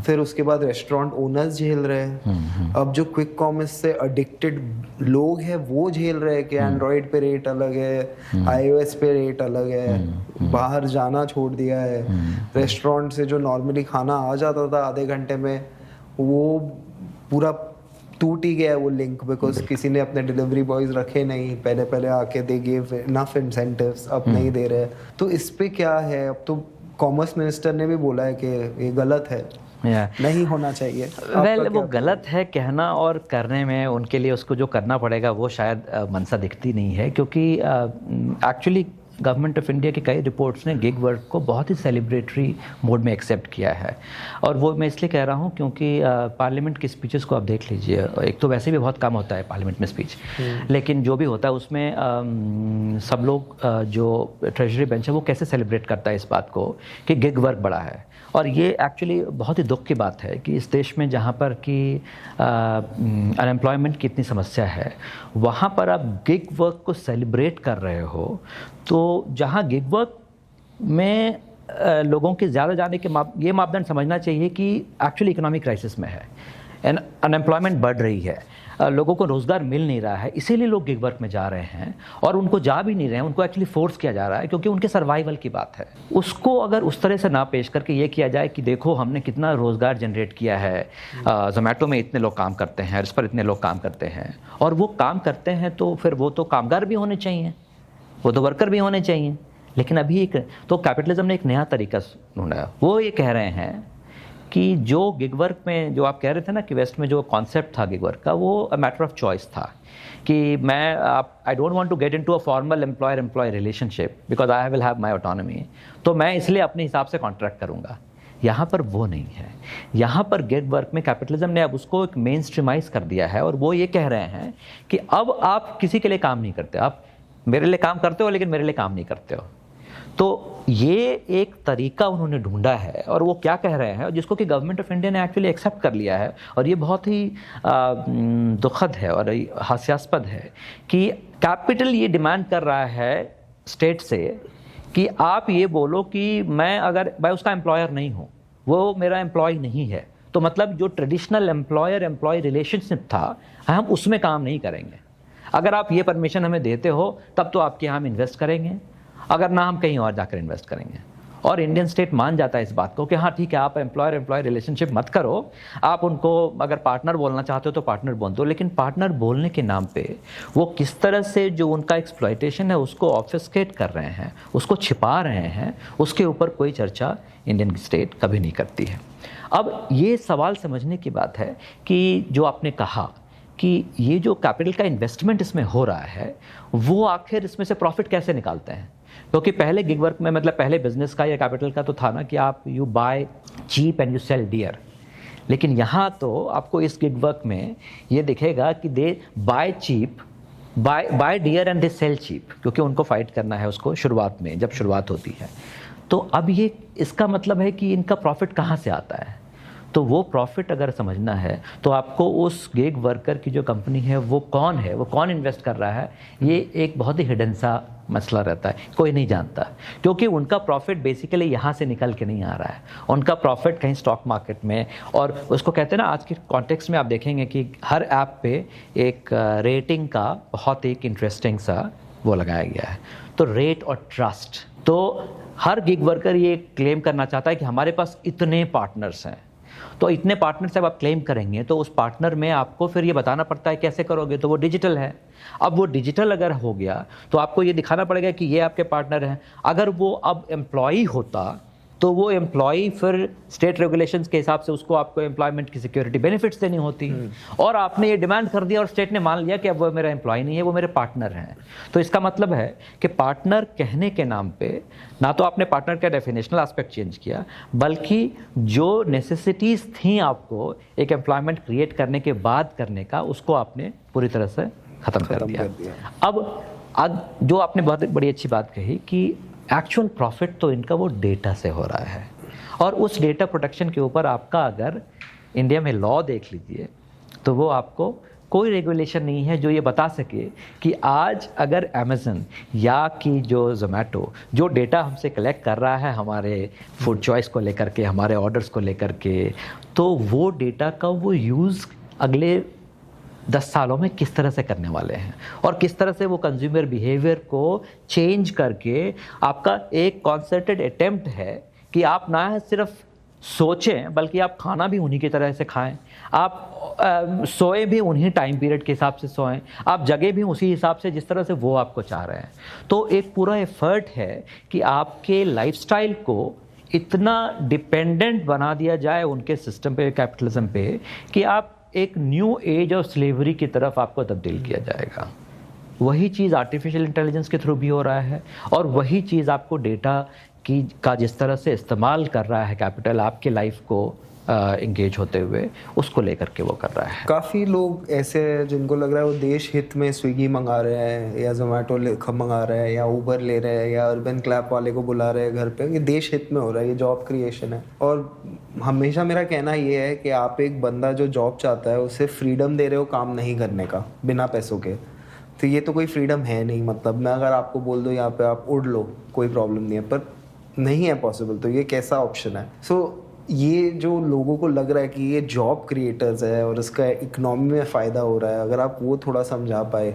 फिर उसके बाद रेस्टोरेंट ओनर्स झेल रहे हैं, अब जो क्विक कॉमर्स से एडिक्टेड लोग हैं वो झेल रहे हैं कि एंड्रॉइड पे रेट अलग है, iOS पे रेट अलग है, बाहर जाना छोड़ दिया है, रेस्टोरेंट से जो नॉर्मली खाना आ जाता था आधे घंटे में वो पूरा टूट ही गया है वो लिंक, बिकॉज किसी ने अपने डिलीवरी बॉयज रखे नहीं, पहले आके दे गिव इनफ इंसेंटिव्स, अब नहीं दे रहे। तो इस पे क्या है, अब तो कॉमर्स मिनिस्टर ने भी बोला है कि ये गलत है, नहीं होना चाहिए। वो गलत है कहना और करने में उनके लिए उसको जो करना पड़ेगा वो शायद मंशा दिखती नहीं है, क्योंकि एक्चुअली गवर्नमेंट ऑफ इंडिया की कई रिपोर्ट्स ने गिग वर्क को बहुत ही सेलिब्रेटरी मोड में एक्सेप्ट किया है। और वो मैं इसलिए कह रहा हूँ क्योंकि पार्लियामेंट की स्पीचेस को आप देख लीजिए, एक तो वैसे भी बहुत कम होता है पार्लियामेंट में स्पीच, लेकिन जो भी होता है उसमें सब लोग जो ट्रेजरी बेंच है वो कैसे सेलिब्रेट करता है इस बात को कि गिग वर्क बढ़ा है। और ये एक्चुअली बहुत ही दुख की बात है कि इस देश में जहाँ पर कि अनएम्प्लॉयमेंट की इतनी समस्या है, वहाँ पर आप गिग वर्क को सेलिब्रेट कर रहे हो, तो जहाँ गिग वर्क में लोगों के ज़्यादा जाने के ये मापदंड समझना चाहिए कि एक्चुअली इकोनॉमिक क्राइसिस में है, अनएम्प्लॉयमेंट बढ़ रही है, लोगों को रोज़गार मिल नहीं रहा है, इसीलिए लोग गिग वर्क में जा रहे हैं, और उनको जा भी नहीं रहे हैं, उनको एक्चुअली फोर्स किया जा रहा है क्योंकि उनके सर्वाइवल की बात है। उसको अगर उस तरह से ना पेश करके ये किया जाए कि देखो हमने कितना रोज़गार जनरेट किया है, जोमेटो में इतने लोग काम करते हैं, इस पर इतने लोग काम करते हैं, और वो काम करते हैं तो फिर वो तो कामगार भी होने चाहिए, वो तो वर्कर भी होने चाहिए। लेकिन अभी एक तो कैपिटलिज्म ने एक नया तरीका ढूंढा, वो ये कह रहे हैं कि जो गिग वर्क में जो आप कह रहे थे ना कि वेस्ट में जो कॉन्सेप्ट था गिग वर्क का, वो अ मैटर ऑफ चॉइस था कि मैं I don't want to get into a formal employer employee relationship because I will have my autonomy, तो मैं इसलिए अपने हिसाब से कॉन्ट्रैक्ट करूंगा। यहाँ पर वो नहीं है। यहाँ पर गिग वर्क में कैपिटलिज्म ने अब उसको एक मेन स्ट्रीमाइज कर दिया है, और वो ये कह रहे हैं कि अब आप किसी के लिए काम नहीं करते, आप मेरे लिए काम करते हो लेकिन मेरे लिए काम नहीं करते हो। तो ये एक तरीका उन्होंने ढूंढा है, और वो क्या कह रहे हैं जिसको कि गवर्नमेंट ऑफ इंडिया ने एक्चुअली एक्सेप्ट कर लिया है, और ये बहुत ही दुखद है और हास्यास्पद है कि कैपिटल ये डिमांड कर रहा है स्टेट से कि आप ये बोलो कि मैं उसका एम्प्लॉयर नहीं हूँ, वो मेरा एम्प्लॉय नहीं है, तो मतलब जो ट्रेडिशनल एम्प्लॉयर एम्प्लॉय रिलेशनशिप था हम उसमें काम नहीं करेंगे। अगर आप ये परमिशन हमें देते हो तब तो आपके यहाँ हम इन्वेस्ट करेंगे, अगर ना हम कहीं और जाकर इन्वेस्ट करेंगे। और इंडियन स्टेट मान जाता है इस बात को कि हाँ ठीक है, आप एम्प्लॉयर एम्प्लॉय रिलेशनशिप मत करो, आप उनको अगर पार्टनर बोलना चाहते हो तो पार्टनर बोल दो, लेकिन पार्टनर बोलने के नाम पे वो किस तरह से जो उनका एक्सप्लॉयटेशन है उसको ऑब्फस्केट कर रहे हैं, उसको छिपा रहे हैं, उसके ऊपर कोई चर्चा इंडियन स्टेट कभी नहीं करती है। अब ये सवाल समझने की बात है कि जो आपने कहा कि ये जो कैपिटल का इन्वेस्टमेंट इसमें हो रहा है वो आखिर इसमें से प्रॉफिट कैसे निकालते हैं, क्योंकि पहले गिग वर्क में मतलब पहले बिजनेस का या कैपिटल का तो था ना कि आप you buy cheap and you sell dear, लेकिन यहाँ तो आपको इस गिग वर्क में ये दिखेगा कि they buy cheap buy dear and they sell cheap, क्योंकि उनको फाइट करना है उसको शुरुआत में जब शुरुआत होती है। तो अब ये इसका मतलब है कि इनका प्रॉफिट कहाँ से आता है, तो वो प्रॉफिट अगर समझना है तो आपको उस गिग वर्कर की जो कंपनी है वो कौन है, वो कौन इन्वेस्ट कर रहा है, ये एक बहुत ही हिडन सा मसला रहता है, कोई नहीं जानता, क्योंकि उनका प्रॉफिट बेसिकली यहाँ से निकल के नहीं आ रहा है, उनका प्रॉफिट कहीं स्टॉक मार्केट में, और उसको कहते हैं ना आज के कॉन्टेक्स्ट में आप देखेंगे कि हर ऐप पे एक रेटिंग का बहुत एक इंटरेस्टिंग सा वो लगाया गया है, तो रेट और ट्रस्ट। तो हर गिग वर्कर ये क्लेम करना चाहता है कि हमारे पास इतने पार्टनर्स हैं, तो इतने पार्टनर से आप क्लेम करेंगे तो उस पार्टनर में आपको फिर ये बताना पड़ता है कैसे करोगे, तो वो डिजिटल है। अब वो डिजिटल अगर हो गया तो आपको ये दिखाना पड़ेगा कि ये आपके पार्टनर हैं। अगर वो अब एम्प्लॉई होता तो वो एम्प्लॉई फिर स्टेट रेगुलेशंस के हिसाब से उसको आपको एम्प्लॉयमेंट की सिक्योरिटी बेनिफिट्स देनी होती है। और आपने ये डिमांड कर दिया और स्टेट ने मान लिया कि अब वो मेरा एम्प्लॉय नहीं है, वो मेरे पार्टनर हैं। तो इसका मतलब है कि पार्टनर कहने के नाम पे ना तो आपने पार्टनर का डेफिनेशनल एस्पेक्ट चेंज किया, बल्कि जो नेसेसिटीज़ थी आपको एक एम्प्लॉयमेंट क्रिएट करने के बाद करने का, उसको आपने पूरी तरह से ख़त्म कर दिया। अब जो आपने बहुत बड़ी अच्छी बात कही कि एक्चुअल प्रॉफिट तो इनका वो डेटा से हो रहा है, और उस डेटा प्रोटेक्शन के ऊपर आपका अगर इंडिया में लॉ देख लीजिए तो वो आपको कोई रेगुलेशन नहीं है जो ये बता सके कि आज अगर अमेज़न या कि जो ज़ोमैटो जो डेटा हमसे कलेक्ट कर रहा है हमारे फूड चॉइस को लेकर के, हमारे ऑर्डर्स को लेकर के, तो वो डेटा का वो यूज़ अगले 10 सालों में किस तरह से करने वाले हैं, और किस तरह से वो कंज्यूमर बिहेवियर को चेंज करके आपका एक कॉन्सर्टेड अटेम्प्ट है कि आप ना सिर्फ सोचें बल्कि आप खाना भी उन्हीं की तरह से खाएं, आप सोए भी उन्हीं टाइम पीरियड के हिसाब से सोएं, आप जगह भी उसी हिसाब से जिस तरह से वो आपको चाह रहे हैं। तो एक पूरा एफर्ट है कि आपके लाइफस्टाइल को इतना डिपेंडेंट बना दिया जाए उनके सिस्टम पे, कैपिटलिज्म पे, कि आप एक न्यू एज ऑफ स्लेवरी की तरफ आपको तब्दील किया जाएगा। वही चीज़ आर्टिफिशियल इंटेलिजेंस के थ्रू भी हो रहा है, और वही चीज़ आपको डेटा का जिस तरह से इस्तेमाल कर रहा है कैपिटल आपके लाइफ को इंगेज होते हुए, उसको लेकर के वो कर रहा है। काफ़ी लोग ऐसे हैं जिनको लग रहा है वो देश हित में स्विगी मंगा रहे हैं या जोमेटो मंगा रहे हैं या उबर ले रहे हैं या अर्बन क्लैप वाले को बुला रहे हैं घर पे, ये देश हित में हो रहा है, ये जॉब क्रिएशन है। और हमेशा मेरा कहना ये है कि आप एक बंदा जो जॉब चाहता है उसे फ्रीडम दे रहे हो काम नहीं करने का बिना पैसों के, तो ये तो कोई फ्रीडम है नहीं। मतलब मैं अगर आपको बोल दूँ यहाँ पे आप उड़ लो कोई प्रॉब्लम नहीं है, पर नहीं है पॉसिबल, तो ये कैसा ऑप्शन है? सो ये जो लोगों को लग रहा है कि ये जॉब क्रिएटर्स है और इसका इकोनॉमी में फ़ायदा हो रहा है, अगर आप वो थोड़ा समझा पाए।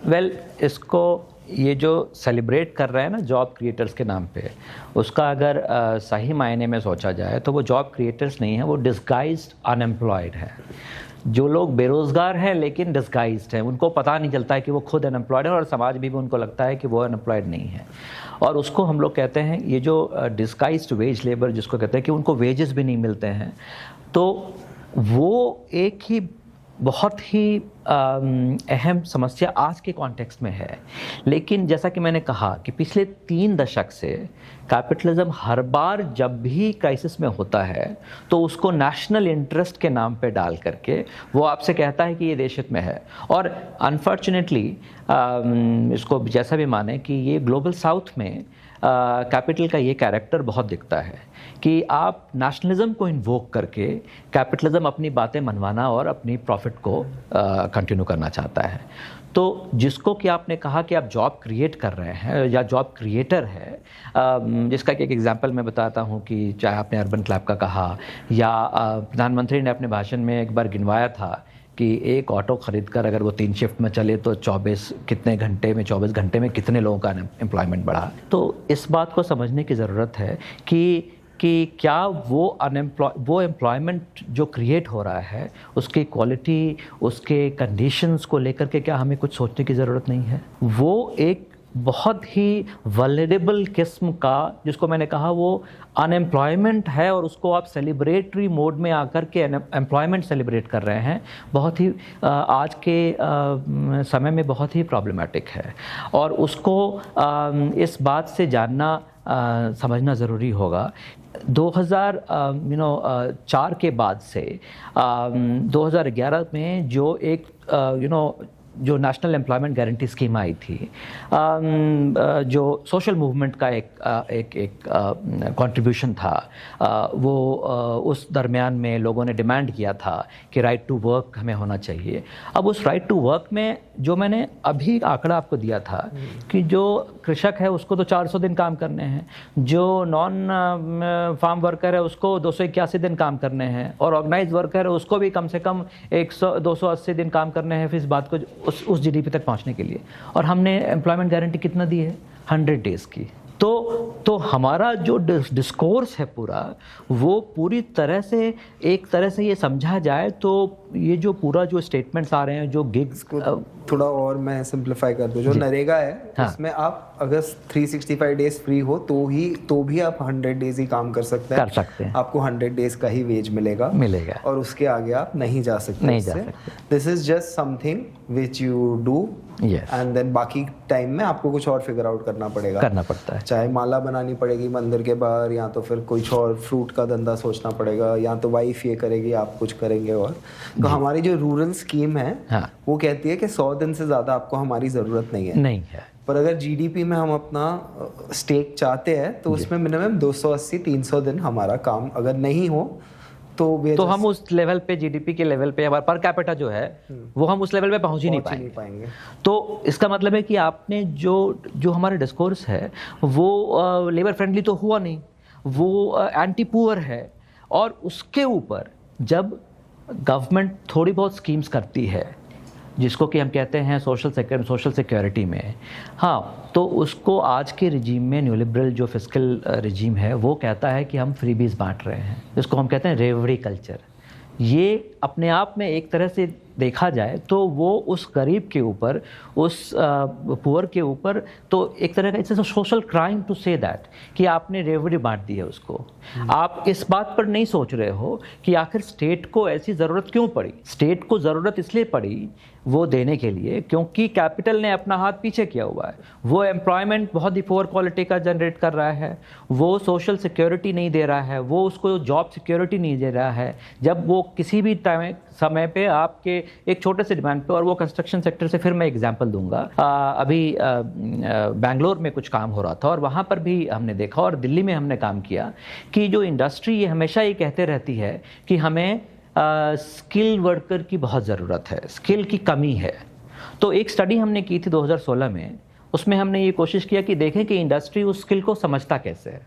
वेल, इसको ये जो सेलिब्रेट कर रहे हैं ना जॉब क्रिएटर्स के नाम पे, उसका अगर सही मायने में सोचा जाए तो वो जॉब क्रिएटर्स नहीं है, वो डिस्गाइज्ड अनएम्प्लॉयड है। जो लोग बेरोज़गार हैं लेकिन डिस्गाइज्ड हैं, उनको पता नहीं चलता है कि वो खुद अनएम्प्लॉयड है, और समाज में भी उनको लगता है कि वो अनएम्प्लॉयड नहीं है। और उसको हम लोग कहते हैं ये जो डिस्गाइज्ड वेज लेबर जिसको कहते हैं कि उनको वेजेस भी नहीं मिलते हैं, तो वो एक ही बहुत ही अहम समस्या आज के कॉन्टेक्स्ट में है। लेकिन जैसा कि मैंने कहा कि पिछले 3 दशक से कैपिटलिज्म हर बार जब भी क्राइसिस में होता है तो उसको नेशनल इंटरेस्ट के नाम पे डाल करके वो आपसे कहता है कि ये देश हित में है। और अनफॉर्चुनेटली इसको जैसा भी माने कि ये ग्लोबल साउथ में कैपिटल का ये कैरेक्टर बहुत दिखता है कि आप नेशनलिज्म को इन्वोक करके कैपिटलिज्म अपनी बातें मनवाना और अपनी प्रॉफिट को कंटिन्यू करना चाहता है। तो जिसको कि आपने कहा कि आप जॉब क्रिएट कर रहे हैं या जॉब क्रिएटर है, जिसका एक एग्जांपल मैं बताता हूँ कि चाहे आपने अर्बन क्लैप का कहा या प्रधानमंत्री ने अपने भाषण में एक बार गिनवाया था कि एक ऑटो ख़रीद कर अगर वो 3 शिफ्ट में चले तो 24 घंटे में कितने लोगों का एम्प्लॉयमेंट बढ़ा। तो इस बात को समझने की ज़रूरत है कि क्या वो एम्प्लॉयमेंट जो क्रिएट हो रहा है उसकी क्वालिटी, उसके कंडीशंस को लेकर के क्या हमें कुछ सोचने की ज़रूरत नहीं है? वो एक बहुत ही वल्नरेबल किस्म का, जिसको मैंने कहा वो अनएम्प्लॉयमेंट है, और उसको आप सेलिब्रेटरी मोड में आकर के एम्प्लॉयमेंट सेलिब्रेट कर रहे हैं, बहुत ही आज के समय में बहुत ही प्रॉब्लमेटिक है। और उसको इस बात से जानना समझना ज़रूरी होगा। 2004 के बाद से 2011 में जो एक जो नेशनल एम्प्लॉयमेंट गारंटी स्कीम आई थी, जो सोशल मूवमेंट का एक कंट्रीब्यूशन था, वो उस दरमियान में लोगों ने डिमांड किया था कि राइट टू वर्क हमें होना चाहिए। अब उस राइट टू वर्क में जो मैंने अभी आंकड़ा आपको दिया था कि जो कृषक है उसको तो 400 दिन काम करने हैं, जो नॉन फार्म वर्कर है उसको 281 दिन काम करने हैं, और ऑर्गेनाइज वर्कर है उसको भी कम से कम 280 दिन काम करने हैं फिर इस बात को उस जीडीपी तक पहुंचने के लिए। और हमने एम्प्लॉयमेंट गारंटी कितना दी है? 100 डेज़ की। तो तो हमारा जो डिस्कोर्स है पूरा, वो पूरी तरह से एक तरह से ये समझा जाए तो ये जो पूरा जो स्टेटमेंट्स आ रहे हैं, जो गिग्स को थोड़ा और मैं सिंप्लीफाई कर दूं, जो नरेगा है उसमें आप अगर 365 डेज फ्री हो तो भी आप 100 डेज ही काम कर सकते हैं। आपको 100 डेज का ही वेज मिलेगा और उसके आगे आप नहीं जा सकते। This is just something which you do and then बाकी टाइम में आपको कुछ और फिगर आउट करना पड़ता है। चाहे माला बनानी पड़ेगी मंदिर के बाहर, या तो फिर कुछ और फ्रूट का धंधा सोचना पड़ेगा, या तो वाइफ ये करेगी, आप कुछ करेंगे। और तो हमारी जो रूरल स्कीम है वो कहती है कि 100 दिन से ज्यादा आपको हमारी जरूरत नहीं है। पर अगर जीडीपी में हम अपना स्टेक चाहते हैं तो उसमें मिनिमम 280-300 दिन हमारा काम अगर नहीं हो तो हम उस लेवल पे, जीडीपी के लेवल पे, हमारा पर कैपिटा जो है वो हम उस लेवल पे पहुंच ही नहीं पाएंगे। तो इसका मतलब है कि आपने जो हमारा डिस्कोर्स है वो लेबर फ्रेंडली तो हुआ नहीं, वो एंटी पुअर है। और उसके ऊपर जब गवर्नमेंट थोड़ी बहुत स्कीम्स करती है जिसको कि हम कहते हैं सोशल सिक्योरिटी में, हाँ, तो उसको आज के रिजीम में न्यू लिबरल जो फिस्कल रिजीम है वो कहता है कि हम फ्रीबीज बांट रहे हैं, जिसको हम कहते हैं रेवड़ी कल्चर। ये अपने आप में एक तरह से देखा जाए तो वो उस गरीब के ऊपर, उस पुअर के ऊपर, तो एक तरह का it's a social crime to say that कि आपने रेवड़ी बांट दी है उसको। आप इस बात पर नहीं सोच रहे हो कि आखिर स्टेट को ऐसी ज़रूरत क्यों पड़ी। स्टेट को ज़रूरत इसलिए पड़ी वो देने के लिए क्योंकि कैपिटल ने अपना हाथ पीछे किया हुआ है। वो एम्प्लॉयमेंट बहुत ही पुअर क्वालिटी का जनरेट कर रहा है, वो सोशल सिक्योरिटी नहीं दे रहा है, वो उसको जॉब सिक्योरिटी नहीं दे रहा है। जब वो किसी भी समय पे आपके एक छोटे से डिमांड पे, और वो कंस्ट्रक्शन सेक्टर से फिर मैं एग्जांपल दूंगा, अभी बेंगलोर में कुछ काम हो रहा था और वहाँ पर भी हमने देखा, और दिल्ली में हमने काम किया कि जो इंडस्ट्री ये हमेशा ये कहते रहती है कि हमें स्किल वर्कर की बहुत ज़रूरत है, स्किल की कमी है। तो एक स्टडी हमने की थी 2016 में, उसमें हमने ये कोशिश किया कि देखें कि इंडस्ट्री उस स्किल को समझता कैसे है,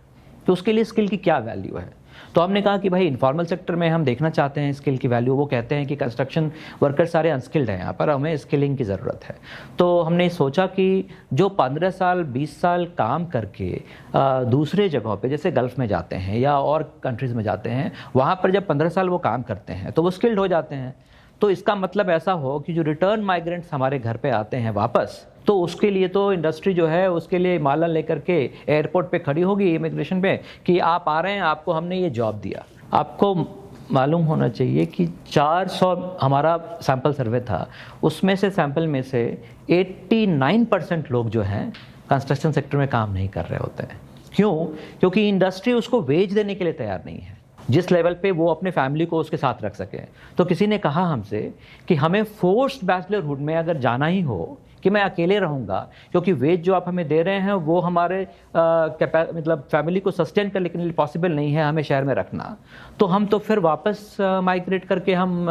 कि उसके लिए स्किल की क्या वैल्यू है। तो हमने कहा कि भाई इनफॉर्मल सेक्टर में हम देखना चाहते हैं स्किल की वैल्यू। वो कहते हैं कि कंस्ट्रक्शन वर्कर सारे अनस्किल्ड हैं, यहाँ पर हमें स्किलिंग की ज़रूरत है। तो हमने सोचा कि जो 15 साल 20 साल काम करके दूसरे जगहों पे जैसे गल्फ़ में जाते हैं या और कंट्रीज़ में जाते हैं, वहाँ पर जब 15 साल वो काम करते हैं तो वो स्किल्ड हो जाते हैं। तो इसका मतलब ऐसा हो कि जो रिटर्न माइग्रेंट्स हमारे घर पे आते हैं वापस, तो उसके लिए तो इंडस्ट्री जो है उसके लिए माला लेकर के एयरपोर्ट पे खड़ी होगी, इमिग्रेशन पे, कि आप आ रहे हैं, आपको हमने ये जॉब दिया। आपको मालूम होना चाहिए कि 400 हमारा सैंपल सर्वे था, उसमें से सैंपल में से 89% लोग जो हैं कंस्ट्रक्शन सेक्टर में काम नहीं कर रहे होते हैं। क्यों? क्योंकि इंडस्ट्री उसको वेज देने के लिए तैयार नहीं है जिस लेवल पे वो अपने फैमिली को उसके साथ रख सके। तो किसी ने कहा हमसे कि हमें फोर्स्ड बैचलरहुड में अगर जाना ही हो कि मैं अकेले रहूँगा, क्योंकि वेज जो आप हमें दे रहे हैं वो हमारे मतलब फैमिली को सस्टेन करने के लिए पॉसिबल नहीं है हमें शहर में रखना, तो हम तो फिर वापस माइग्रेट करके हम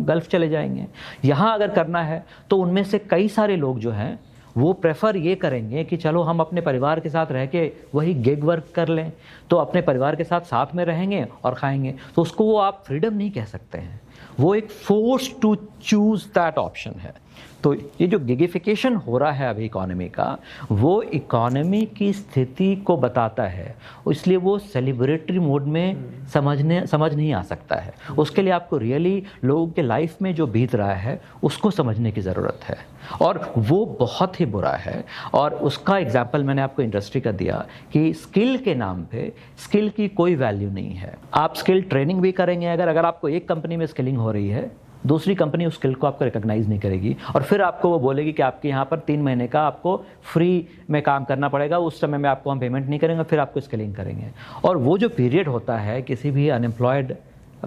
गल्फ़ चले जाएंगे। यहाँ अगर करना है तो उनमें से कई सारे लोग जो हैं वो प्रेफर ये करेंगे कि चलो हम अपने परिवार के साथ रह के वही गिग वर्क कर लें, तो अपने परिवार के साथ में रहेंगे और खाएंगे। तो उसको वो आप फ्रीडम नहीं कह सकते हैं, वो एक force to choose that option है। तो ये जो गिगिफिकेशन हो रहा है अभी इकोनॉमी का, वो इकोनॉमी की स्थिति को बताता है, इसलिए वो सेलिब्रेटरी मोड में समझ नहीं आ सकता है। उसके लिए आपको रियली लोगों के लाइफ में जो बीत रहा है उसको समझने की ज़रूरत है, और वो बहुत ही बुरा है। और उसका एग्जाम्पल मैंने आपको इंडस्ट्री का दिया कि स्किल के नाम पे स्किल की कोई वैल्यू नहीं है। आप स्किल ट्रेनिंग भी करेंगे, अगर आपको एक कंपनी में स्किलिंग हो रही है, दूसरी कंपनी उस स्किल को आपको रिकॉग्नाइज नहीं करेगी और फिर आपको वो बोलेगी कि आपके यहाँ पर 3 महीने का आपको फ्री में काम करना पड़ेगा, उस समय में आपको हम पेमेंट नहीं करेंगे, फिर आपको स्किलिंग करेंगे। और वो जो पीरियड होता है किसी भी अनएम्प्लॉयड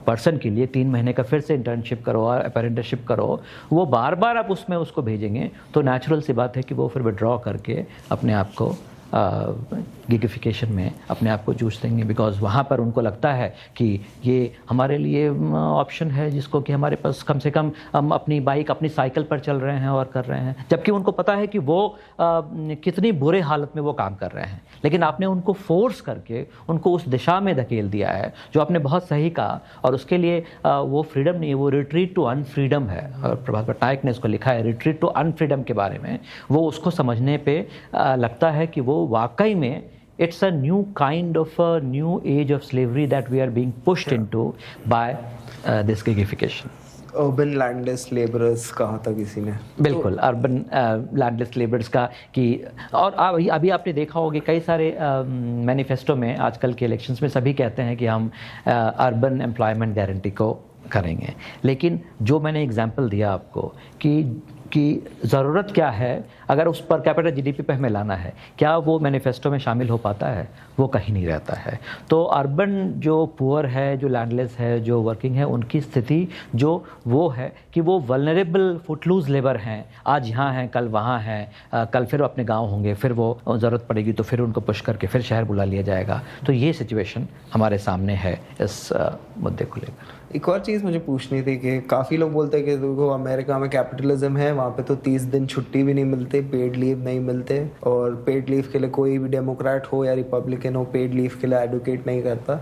पर्सन के लिए, 3 महीने का फिर से इंटर्नशिप करो और अप्रेंटिसशिप करो, वो बार बार आप उसमें उसको भेजेंगे, तो नेचुरल सी बात है कि वो फिर विड्रॉ करके अपने आप को गिगिफिकेशन में अपने आप को जूझ देंगे, बिकॉज वहाँ पर उनको लगता है कि ये हमारे लिए ऑप्शन है जिसको कि हमारे पास कम से कम हम अपनी बाइक अपनी साइकिल पर चल रहे हैं और कर रहे हैं, जबकि उनको पता है कि वो कितनी बुरे हालत में वो काम कर रहे हैं। लेकिन आपने उनको फोर्स करके उनको उस दिशा में धकेल दिया है जो आपने बहुत सही कहा, और उसके लिए वो फ्रीडम नहीं है, वो रिट्रीट टू अनफ्रीडम है। और प्रभात पटनायक ने इसको लिखा है रिट्रीट टू अनफ्रीडम के बारे में। वो उसको समझने पे लगता है कि वो वाकई में it's a new kind of a new age of slavery that we are being pushed into by this gigification. Urban landless labourers कहा था किसी ने। बिल्कुल, अर्बन लैंडलेस लेबर्स का कि, और अभी आपने देखा होगा कई सारे मैनिफेस्टो में आजकल के इलेक्शंस में सभी कहते हैं कि हम अर्बन एम्प्लॉयमेंट गारंटी को करेंगे, लेकिन जो मैंने एग्जांपल दिया आपको कि ज़रूरत क्या है, अगर उस पर कैपिटल जीडीपी पे हमें लाना है, क्या वो मैनिफेस्टो में शामिल हो पाता है? वो कहीं नहीं रहता है। तो अर्बन जो पुअर है, जो लैंडलेस है, जो वर्किंग है, उनकी स्थिति जो वो है कि वो वल्नरेबल फुटलूज लेबर हैं, आज यहाँ हैं, कल वहाँ हैं, कल फिर अपने गांव होंगे, फिर वो ज़रूरत पड़ेगी तो फिर उनको पुश करके फिर शहर बुला लिया जाएगा। तो ये सिचुएशन हमारे सामने है इस मुद्दे को लेकर। एक और चीज़ मुझे पूछनी थी कि काफ़ी लोग बोलते हैं कि देखो अमेरिका में कैपिटलिज्म है, वहाँ पे तो 30 दिन छुट्टी भी नहीं मिलते, पेड लीव नहीं मिलते, और पेड लीव के लिए कोई भी डेमोक्रेट हो या रिपब्लिकन हो पेड लीव के लिए एडवोकेट नहीं करता।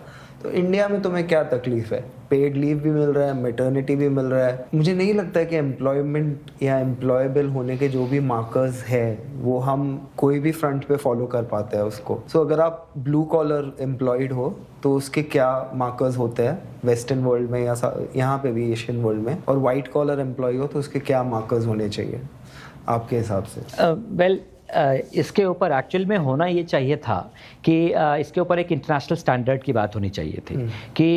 तो इंडिया में तुम्हें क्या तकलीफ है? पेड लीव भी मिल रहा है, मैटरनिटी भी मिल रहा है। मुझे नहीं लगता कि एम्प्लॉयमेंट या एम्प्लॉयबल होने के जो भी मार्कर्स है वो हम कोई भी फ्रंट पे फॉलो कर पाते हैं उसको। सो अगर आप ब्लू कॉलर एम्प्लॉयड हो तो उसके क्या मार्कर्स होते हैं वेस्टर्न वर्ल्ड में या यहाँ पे भी एशियन वर्ल्ड में, और वाइट कॉलर एम्प्लॉय हो तो उसके क्या मार्कर्स होने चाहिए आपके हिसाब से? वेल इसके ऊपर एक्चुअल में होना ये चाहिए था कि इसके ऊपर एक इंटरनेशनल स्टैंडर्ड की बात होनी चाहिए थी कि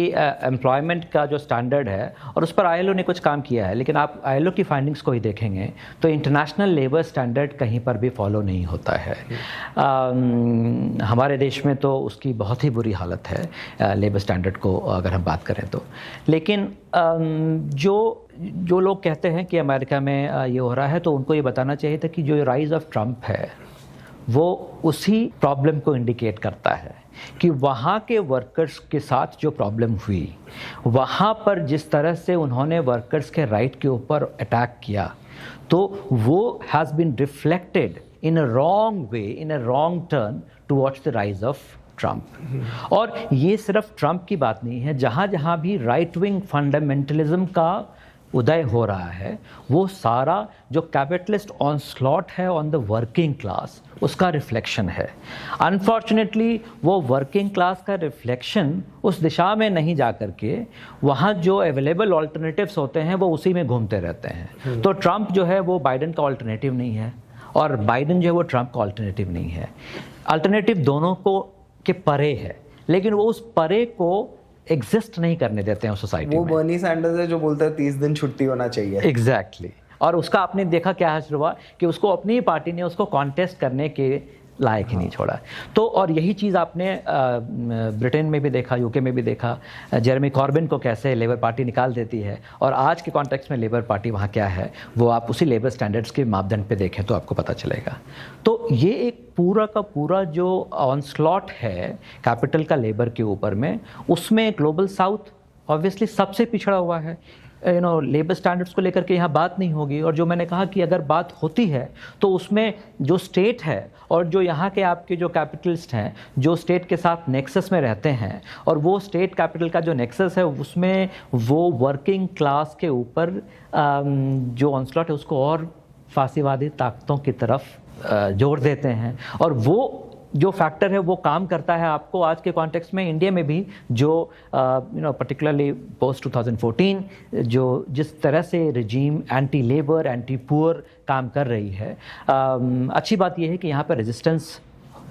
एम्प्लॉयमेंट का जो स्टैंडर्ड है, और उस पर आईएलओ ने कुछ काम किया है, लेकिन आप आईएलओ की फाइंडिंग्स को ही देखेंगे तो इंटरनेशनल लेबर स्टैंडर्ड कहीं पर भी फॉलो नहीं होता है। हमारे देश में तो उसकी बहुत ही बुरी हालत है लेबर स्टैंडर्ड को अगर हम बात करें तो। लेकिन जो लोग कहते हैं कि अमेरिका में ये हो रहा है, तो उनको ये बताना चाहिए था कि जो राइज ऑफ ट्रम्प है वो उसी प्रॉब्लम को इंडिकेट करता है कि वहाँ के वर्कर्स के साथ जो प्रॉब्लम हुई, वहाँ पर जिस तरह से उन्होंने वर्कर्स के राइट के ऊपर अटैक किया, तो वो has been reflected in a wrong way, in a wrong turn towards the rise of Trump. और ये सिर्फ ट्रम्प की बात नहीं है, जहाँ जहाँ भी राइट विंग फंडामेंटलिज्म का उदय हो रहा है, वो सारा जो कैपिटलिस्ट ऑनस्लॉट है ऑन द वर्किंग क्लास, उसका रिफ्लेक्शन है। अनफॉर्चुनेटली वो वर्किंग क्लास का रिफ्लेक्शन उस दिशा में नहीं जा करके वहाँ जो अवेलेबल ऑल्टरनेटिव्स होते हैं वो उसी में घूमते रहते हैं। तो ट्रम्प जो है वो बाइडेन का ऑल्टरनेटिव नहीं है, और बाइडेन जो है वो ट्रम्प का ऑल्टरनेटिव नहीं है। अल्टरनेटिव दोनों को के परे है, लेकिन वो उस परे को एग्जिस्ट नहीं करने देते हैं सोसाइटी में। वो बर्नी सैंडर्स है जो बोलता है 30 दिन छुट्टी होना चाहिए। एग्जैक्टली। और उसका आपने देखा क्या हासिल हुआ कि उसको अपनी ही पार्टी ने उसको कॉन्टेस्ट करने के लायक ही नहीं छोड़ा। तो और यही चीज़ आपने ब्रिटेन में भी देखा, यूके में भी देखा, जेरेमी कॉर्बिन को कैसे लेबर पार्टी निकाल देती है, और आज के कॉन्टेक्स्ट में लेबर पार्टी वहाँ क्या है वो आप उसी लेबर स्टैंडर्ड्स के मापदंड पे देखें तो आपको पता चलेगा। तो ये एक पूरा का पूरा जो ऑनस्लॉट है कैपिटल का लेबर के ऊपर में, उसमें ग्लोबल साउथ ऑब्वियसली सबसे पिछड़ा हुआ है। लेबर स्टैंडर्ड्स को लेकर के यहाँ बात नहीं होगी, और जो मैंने कहा कि अगर बात होती है तो उसमें जो स्टेट है और जो यहाँ के आपके जो कैपिटलिस्ट हैं, जो स्टेट के साथ नेक्सस में रहते हैं, और वो स्टेट कैपिटल का जो नेक्सस है उसमें वो वर्किंग क्लास के ऊपर जो ऑनस्लॉट है उसको और फांसीवादी ताकतों की तरफ जोड़ देते हैं। और वो जो फैक्टर है वो काम करता है आपको आज के कॉन्टेक्स्ट में इंडिया में भी, जो पर्टिकुलरली पोस्ट 2014 जो जिस तरह से regime anti labour anti poor काम कर रही है। अच्छी बात यह है कि यहाँ पर रेजिस्टेंस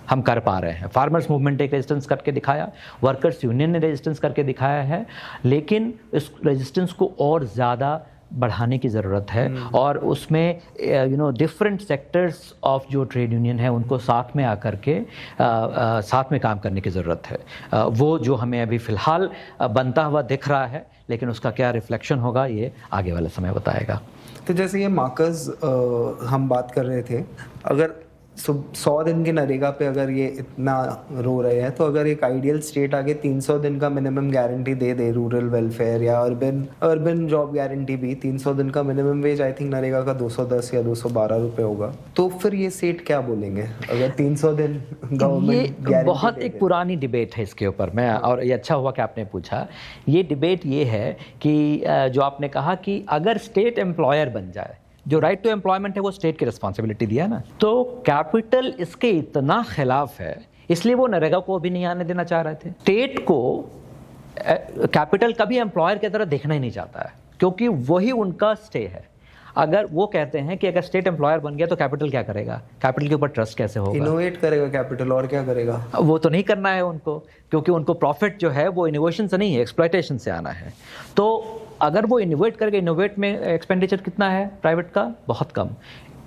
हम कर पा रहे हैं। फार्मर्स मूवमेंट एक रेजिस्टेंस करके दिखाया, वर्कर्स यूनियन ने रेजिस्टेंस करके दिखाया है, लेकिन इस रेजिस्टेंस को और ज़्यादा बढ़ाने की ज़रूरत है, और उसमें डिफरेंट सेक्टर्स ऑफ जो ट्रेड यूनियन है उनको साथ में आकर के साथ में काम करने की ज़रूरत है। वो जो हमें अभी फ़िलहाल बनता हुआ दिख रहा है, लेकिन उसका क्या रिफ्लेक्शन होगा ये आगे वाला समय बताएगा। तो जैसे ये मार्कर्स हम बात कर रहे थे, अगर 100 दिन की नरेगा पे अगर ये इतना रो रहे हैं, तो अगर एक आइडियल स्टेट आगे 300 दिन का मिनिमम गारंटी दे दे, रूरल वेलफेयर या अर्बन जॉब गारंटी भी, 300 दिन का minimum ways I think NREGA का 210 या 212 रुपए होगा, तो फिर ये स्टेट क्या बोलेंगे अगर 300 दिन गवर्नमेंट? ये बहुत एक पुरानी डिबेट है इसके ऊपर में, और ये अच्छा हुआ कि आपने पूछा। ये डिबेट ये है कि जो आपने कहा कि अगर स्टेट एम्प्लॉयर बन जाए, जो राइट टू एम्प्लॉयमेंट है वो स्टेट की रिस्पॉन्सिबिलिटी दिया ना, तो कैपिटल इसके इतना खिलाफ है, इसलिए वो नरेगा को भी नहीं आने देना चाह रहे थे। स्टेट को कैपिटल कभी एम्प्लॉयर की तरह देखना ही नहीं चाहता है, क्योंकि वही उनका स्टे है। अगर वो कहते हैं कि अगर स्टेट एम्प्लॉयर बन गया तो कैपिटल क्या करेगा, कैपिटल के ऊपर ट्रस्ट कैसे होगा? इनोवेट करेगा कैपिटल, और क्या करेगा? वो तो नहीं करना है उनको, क्योंकि उनको प्रॉफिट जो है वो इनोवेशन से नहीं है, एक्सप्लॉयटेशन से आना है। तो अगर वो इनोवेट करेगा, इनोवेट में एक्सपेंडिचर कितना है प्राइवेट का? बहुत कम।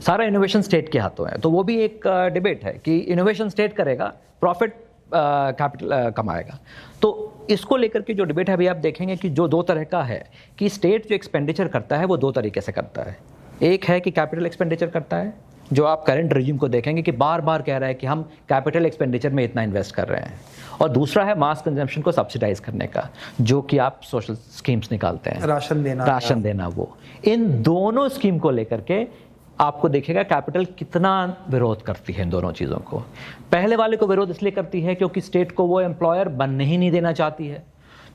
सारा इनोवेशन स्टेट के हाथों है। तो वो भी एक डिबेट है कि इनोवेशन स्टेट करेगा, प्रॉफिट कैपिटल कमाएगा। तो इसको लेकर के जो डिबेट है अभी आप देखेंगे कि जो दो तरह का है कि स्टेट जो एक्सपेंडिचर करता है वो दो तरीके से करता है। एक है कि कैपिटल एक्सपेंडिचर करता है, जो आप करंट रिज्यूम को देखेंगे कि बार बार कह रहा है कि हम कैपिटल एक्सपेंडिचर में इतना इन्वेस्ट कर रहे हैं। और दूसरा है मास कंजम्पशन को सब्सिडाइज करने का, जो कि आप सोशल स्कीम्स निकालते हैं, राशन देना। वो इन दोनों स्कीम को लेकर के आपको देखेगा कैपिटल कितना विरोध करती है इन दोनों चीज़ों को। पहले वाले को विरोध इसलिए करती है क्योंकि स्टेट को वो एम्प्लॉयर बनने ही नहीं देना चाहती है।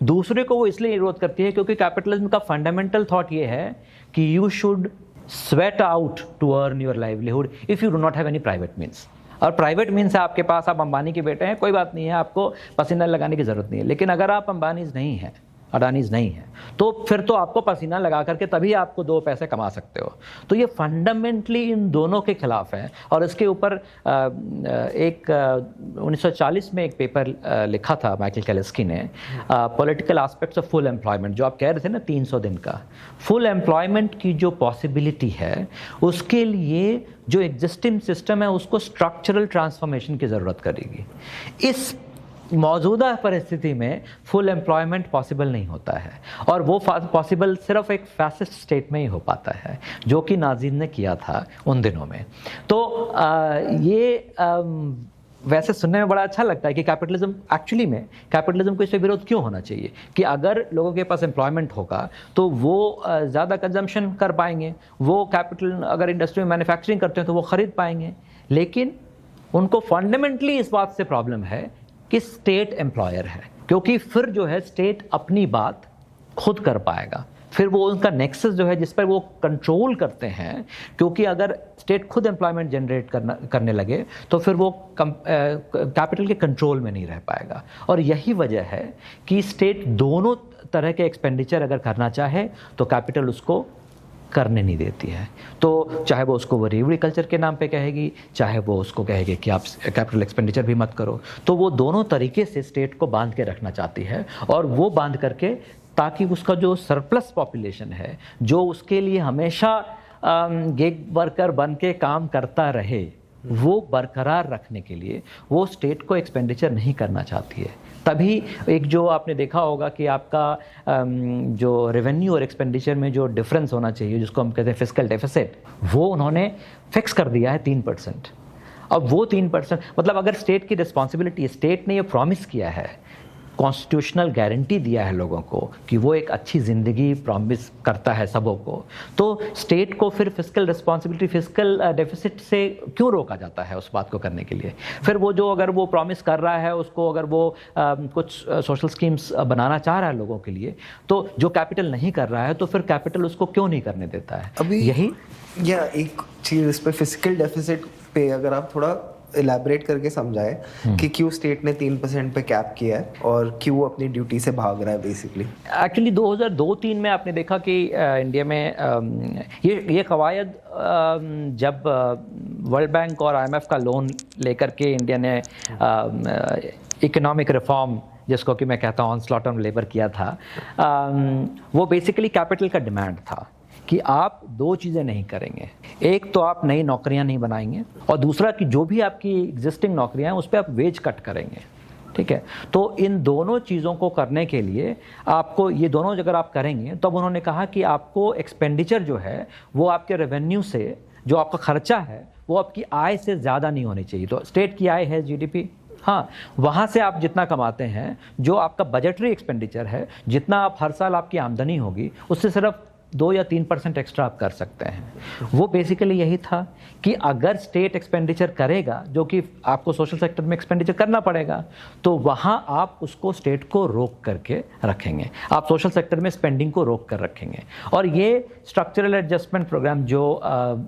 दूसरे को वो इसलिए विरोध करती है क्योंकि कैपिटलिज्म का फंडामेंटल थॉट ये है कि you should sweat out to earn your livelihood if you do not have any private means. और प्राइवेट मीन्स है आपके पास, आप अंबानी के बेटे हैं, कोई बात नहीं है, आपको पसीना लगाने की ज़रूरत नहीं है। लेकिन अगर आप अंबानीज नहीं हैं, अडानीज नहीं है, तो फिर तो आपको पसीना लगा करके तभी आपको दो पैसे कमा सकते हो। तो ये फंडामेंटली इन दोनों के खिलाफ है। और इसके ऊपर एक 1940 में एक पेपर लिखा था माइकल कैलिस्की ने, political aspects of full employment, जो आप कह रहे थे ना 300 दिन का। फुल एम्प्लॉयमेंट की जो पॉसिबिलिटी है उसके लिए जो एग्जिस्टिंग सिस्टम है उसको स्ट्रक्चरल ट्रांसफॉर्मेशन की ज़रूरत करेगी। इस मौजूदा परिस्थिति में फुल एम्प्लॉयमेंट पॉसिबल नहीं होता है, और वो पॉसिबल सिर्फ एक फैसिस्ट स्टेट में ही हो पाता है, जो कि नाज़िम ने किया था उन दिनों में। तो वैसे सुनने में बड़ा अच्छा लगता है कि कैपिटलिज्म, एक्चुअली में कैपिटलिज्म को इससे विरोध क्यों होना चाहिए कि अगर लोगों के पास एम्प्लॉयमेंट होगा तो वो ज़्यादा कंजम्पशन कर पाएंगे, वो कैपिटल अगर इंडस्ट्री में मैन्युफैक्चरिंग करते हैं तो वो ख़रीद पाएंगे। लेकिन उनको फंडामेंटली इस बात से प्रॉब्लम है कि स्टेट एम्प्लॉयर है, क्योंकि फिर जो है स्टेट अपनी बात खुद कर पाएगा। फिर वो उनका नेक्सस जो है जिस पर वो कंट्रोल करते हैं, क्योंकि अगर स्टेट खुद एम्प्लॉयमेंट जनरेट करने लगे तो फिर वो कैपिटल के कंट्रोल में नहीं रह पाएगा। और यही वजह है कि स्टेट दोनों तरह के एक्सपेंडिचर अगर करना चाहे तो कैपिटल उसको करने नहीं देती है। तो चाहे वो उसको वो एग्रीकल्चर के नाम पे कहेगी, चाहे वो उसको कहेगी कि आप कैपिटल एक्सपेंडिचर भी मत करो। तो वो दोनों तरीके से स्टेट को बांध के रखना चाहती है, और वो बांध करके ताकि उसका जो सरप्लस पॉपुलेशन है, जो उसके लिए हमेशा गिग वर्कर बन के काम करता रहे, वो बरकरार रखने के लिए वो स्टेट को एक्सपेंडिचर नहीं करना चाहती है। तभी एक जो आपने देखा होगा कि आपका जो रेवेन्यू और एक्सपेंडिचर में जो डिफरेंस होना चाहिए, जिसको हम कहते हैं फिस्कल डेफिसिट, वो उन्होंने फिक्स कर दिया है 3%। अब वो 3% मतलब अगर स्टेट की रिस्पॉन्सिबिलिटी, स्टेट ने ये प्रॉमिस किया है, कॉन्स्टिट्यूशनल गारंटी दिया है लोगों को कि वो एक अच्छी ज़िंदगी प्रॉमिस करता है सबों को, तो स्टेट को फिर फिस्कल रिस्पॉन्सिबिलिटी, फिस्कल डेफिसिट से क्यों रोका जाता है उस बात को करने के लिए? फिर वो जो अगर वो प्रॉमिस कर रहा है उसको, अगर वो कुछ सोशल स्कीम्स बनाना चाह रहा है लोगों के लिए, तो जो कैपिटल नहीं कर रहा है तो फिर कैपिटल उसको क्यों नहीं करने देता है? अभी यही या एक चीज़ इस पर फिस्कल डेफिसिट पे अगर आप थोड़ा इलेबरेट करके समझाए कि क्यों स्टेट ने 3% पे कैप किया है और क्यों अपनी ड्यूटी से भाग रहा है बेसिकली। एक्चुअली 2002-03 में आपने देखा कि इंडिया में ये कवायद जब वर्ल्ड बैंक और IMF का लोन लेकर के इंडिया ने इकोनॉमिक रिफॉर्म, जिसको कि मैं कहता हूँ ऑनस्लॉट ऑन लेबर, किया था, वो बेसिकली कैपिटल का डिमांड था कि आप दो चीज़ें नहीं करेंगे। एक तो आप नई नौकरियां नहीं बनाएंगे, और दूसरा कि जो भी आपकी एग्जिस्टिंग नौकरियां हैं उस पर आप वेज कट करेंगे। ठीक है, तो इन दोनों चीज़ों को करने के लिए आपको, ये दोनों अगर आप करेंगे, तब उन्होंने कहा कि आपको एक्सपेंडिचर जो है वो आपके रेवेन्यू से, जो आपका खर्चा है वो आपकी आय से ज़्यादा नहीं होनी चाहिए। तो स्टेट की आय है GDP, हाँ, वहाँ से आप जितना कमाते हैं, जो आपका बजटरी एक्सपेंडिचर है, जितना आप हर साल आपकी आमदनी होगी, उससे सिर्फ 2 या 3% एक्स्ट्रा आप कर सकते हैं। वो बेसिकली यही था कि अगर स्टेट एक्सपेंडिचर करेगा, जो कि आपको सोशल सेक्टर में एक्सपेंडिचर करना पड़ेगा, तो वहाँ आप उसको स्टेट को रोक करके रखेंगे, आप सोशल सेक्टर में स्पेंडिंग को रोक कर रखेंगे। और ये स्ट्रक्चरल एडजस्टमेंट प्रोग्राम जो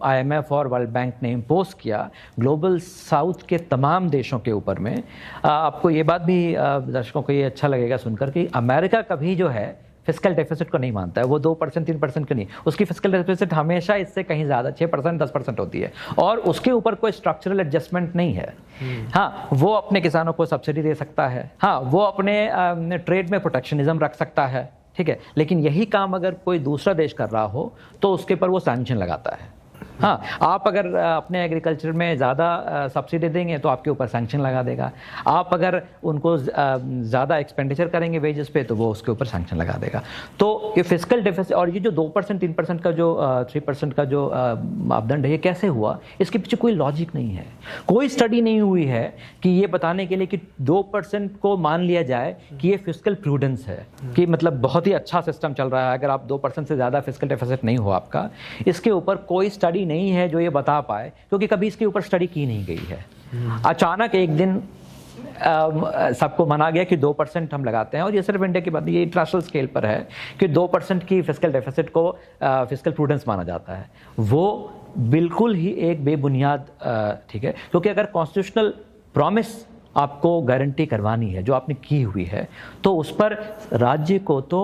IMF और वर्ल्ड बैंक ने इम्पोज किया ग्लोबल साउथ के तमाम देशों के ऊपर में, आपको ये बात भी दर्शकों को ये अच्छा लगेगा सुनकर कि अमेरिका कभी जो है फिस्कल डेफिसिट को नहीं मानता है, वो 2% 3% का नहीं, उसकी फिस्कल डेफिसिट हमेशा इससे कहीं ज़्यादा 6% 10% होती है, और उसके ऊपर कोई स्ट्रक्चरल एडजस्टमेंट नहीं है। हाँ, वो अपने किसानों को सब्सिडी दे सकता है, हाँ वो अपने ट्रेड में प्रोटेक्शनिज्म रख सकता है, ठीक है, लेकिन यही काम अगर कोई दूसरा देश कर रहा हो तो उसके ऊपर वो सैंक्शन लगाता है। हाँ, आप अगर अपने एग्रीकल्चर में ज़्यादा सब्सिडी देंगे तो आपके ऊपर सैंक्शन लगा देगा, आप अगर उनको ज़्यादा एक्सपेंडिचर करेंगे वेजेस पे तो वो उसके ऊपर सैंक्शन लगा देगा। तो ये फिस्कल डेफिसिट और ये जो 2% 3% का जो 3% का जो मापदंड है, ये कैसे हुआ, इसके पीछे कोई लॉजिक नहीं है। कोई स्टडी नहीं हुई है कि ये बताने के लिए कि 2% को मान लिया जाए कि ये फिस्कल प्रूडेंस है, कि मतलब बहुत ही अच्छा सिस्टम चल रहा है, अगर आप 2% से ज़्यादा फिस्कल डेफिसिट नहीं हो आपका, इसके ऊपर कोई स्टडी नहीं है जो ये बता पाए, क्योंकि कभी इसके ऊपर स्टडी की नहीं गई है। अचानक एक दिन सबको मना गया कि 2% हम लगाते हैं, और ये सिर्फ इंडिया की बात नहीं, ये इंटरनेशनल स्केल पर है कि 2% की फिस्कल डेफिसिट को फिस्कल प्रूडेंस माना जाता है। वो बिल्कुल ही एक बेबुनियाद, ठीक है, क्योंकि अगर कॉन्स्टिट्यूशनल प्रॉमिस आपको गारंटी करवानी है जो आपने की हुई है, तो उस पर राज्य को तो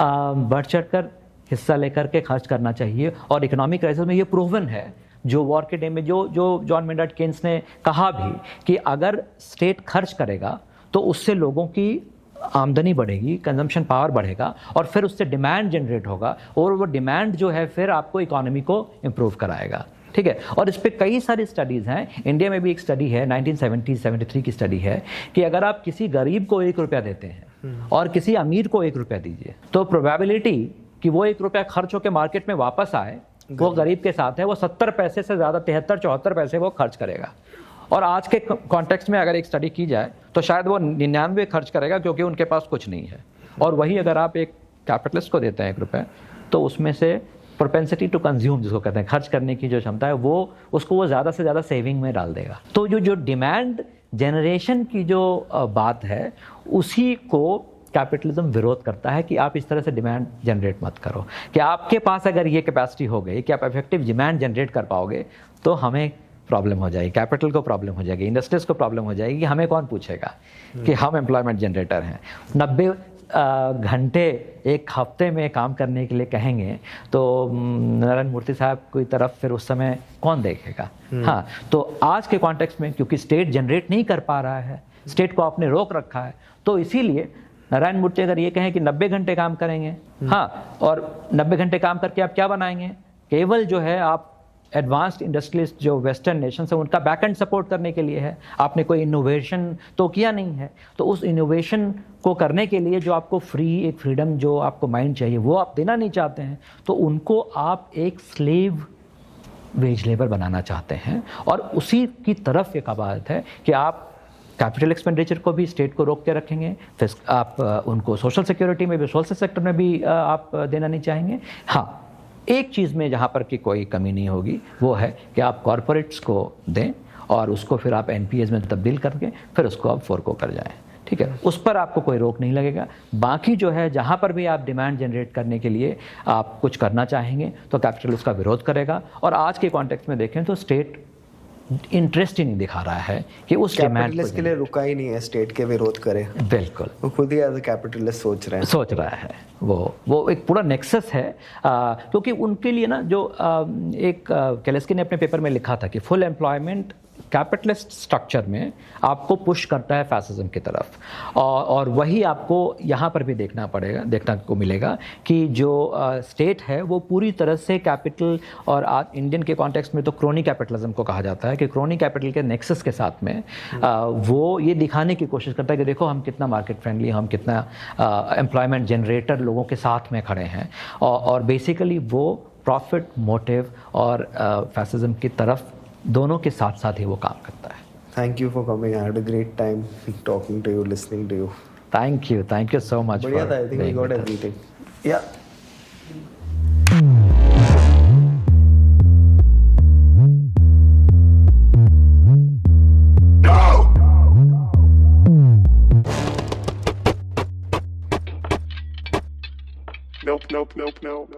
बढ़ चढ़ कर हिस्सा लेकर के खर्च करना चाहिए। और इकोनॉमिक क्राइसिस में ये प्रूवन है, जो वॉर के टाइम में जो जॉन मेनर्ड केन्स ने कहा भी कि अगर स्टेट खर्च करेगा तो उससे लोगों की आमदनी बढ़ेगी, कंजम्पशन पावर बढ़ेगा, और फिर उससे डिमांड जनरेट होगा, और वो डिमांड जो है फिर आपको इकोनॉमी को इम्प्रूव कराएगा, ठीक है। और इस पे कई सारी स्टडीज़ हैं, इंडिया में भी एक स्टडी है 1973 की स्टडी है कि अगर आप किसी गरीब को 1 रुपया देते हैं और किसी अमीर को 1 रुपया दीजिए, तो प्रोबेबिलिटी कि वो 1 रुपया खर्च होकर मार्केट में वापस आए वो गरीब के साथ है, वो 70 पैसे से ज़्यादा 73-74 पैसे वो खर्च करेगा। और आज के कॉन्टेक्स्ट में अगर एक स्टडी की जाए तो शायद वो 99 खर्च करेगा, क्योंकि उनके पास कुछ नहीं है। और वही अगर आप एक कैपिटलिस्ट को देते हैं 1 रुपया, तो उसमें से प्रोपेंसिटी टू कंज्यूम जिसको कहते हैं, खर्च करने की जो क्षमता है, वो उसको वो ज़्यादा से ज़्यादा सेविंग में डाल देगा। तो जो डिमांड जनरेशन की जो बात है, उसी को कैपिटलिज्म विरोध करता है कि आप इस तरह से डिमांड जनरेट मत करो, कि आपके पास अगर ये कैपेसिटी हो गई कि आप इफेक्टिव डिमांड जनरेट कर पाओगे तो हमें प्रॉब्लम हो जाएगी, कैपिटल को प्रॉब्लम हो जाएगी, इंडस्ट्रीज को प्रॉब्लम हो जाएगी कि हमें कौन पूछेगा कि हम एम्प्लॉयमेंट जनरेटर हैं। 90 घंटे एक हफ्ते में काम करने के लिए कहेंगे तो नारायण मूर्ति साहब की तरफ फिर उस समय कौन देखेगा। हाँ, तो आज के कॉन्टेक्स्ट में क्योंकि स्टेट जनरेट नहीं कर पा रहा है, स्टेट को आपने रोक रखा है, तो इसीलिए नारायण मूर्ति अगर ये कहें कि 90 घंटे काम करेंगे, हाँ, और 90 घंटे काम करके आप क्या बनाएंगे, केवल जो है आप एडवांस्ड इंडस्ट्रियलिस्ट जो वेस्टर्न नेशंस हैं उनका बैकएंड सपोर्ट करने के लिए है, आपने कोई इनोवेशन तो किया नहीं है। तो उस इनोवेशन को करने के लिए जो आपको एक फ्रीडम जो आपको माइंड चाहिए वो आप देना नहीं चाहते हैं, तो उनको आप एक स्लेव वेज लेबर बनाना चाहते हैं। और उसी की तरफ एक बात है कि आप कैपिटल एक्सपेंडिचर को भी स्टेट को रोक के रखेंगे, फिर आप उनको सोशल सिक्योरिटी में भी, सोशल सेक्टर में भी आप देना नहीं चाहेंगे। हाँ, एक चीज़ में जहाँ पर कि कोई कमी नहीं होगी वो है कि आप कॉरपोरेट्स को दें और उसको फिर आप एनपीएस में तब्दील करके फिर उसको आप फोरको कर जाएं, ठीक है, उस पर आपको कोई रोक नहीं लगेगा। बाकी जो है जहाँ पर भी आप डिमांड जनरेट करने के लिए आप कुछ करना चाहेंगे तो कैपिटल उसका विरोध करेगा। और आज के कॉन्टेक्स्ट में देखें तो स्टेट इंटरेस्ट ही नहीं दिखा रहा है कि उस डिमांड के लिए रुका ही नहीं है स्टेट के विरोध करे। बिल्कुल, वो खुद ही एज अ कैपिटलिस्ट सोच रहा है। वो एक पूरा नेक्सस है, क्योंकि उनके लिए ना जो एक कैलेस्की ने अपने पेपर में लिखा था कि फुल एम्प्लॉयमेंट कैपिटलिस्ट स्ट्रक्चर में आपको पुश करता है फैसिज्म की तरफ, और वही आपको यहाँ पर भी देखना को मिलेगा कि जो स्टेट है वो पूरी तरह से कैपिटल, और इंडियन के कॉन्टेक्स्ट में तो क्रोनी कैपिटलिज्म को कहा जाता है कि क्रोनी कैपिटल के नेक्सस के साथ में वो ये दिखाने की कोशिश करता है कि देखो हम कितना मार्केट फ्रेंडली, हम कितना एम्प्लॉयमेंट जनरेटर लोगों के साथ में खड़े हैं, और बेसिकली वो प्रॉफिट मोटिव और फैसिज्म की तरफ दोनों के साथ साथ ही वो काम करता है। Thank you for coming. I had a great time talking to you, listening to you. Thank you so much. बढ़िया था, I think we got everything. Yeah. Nope.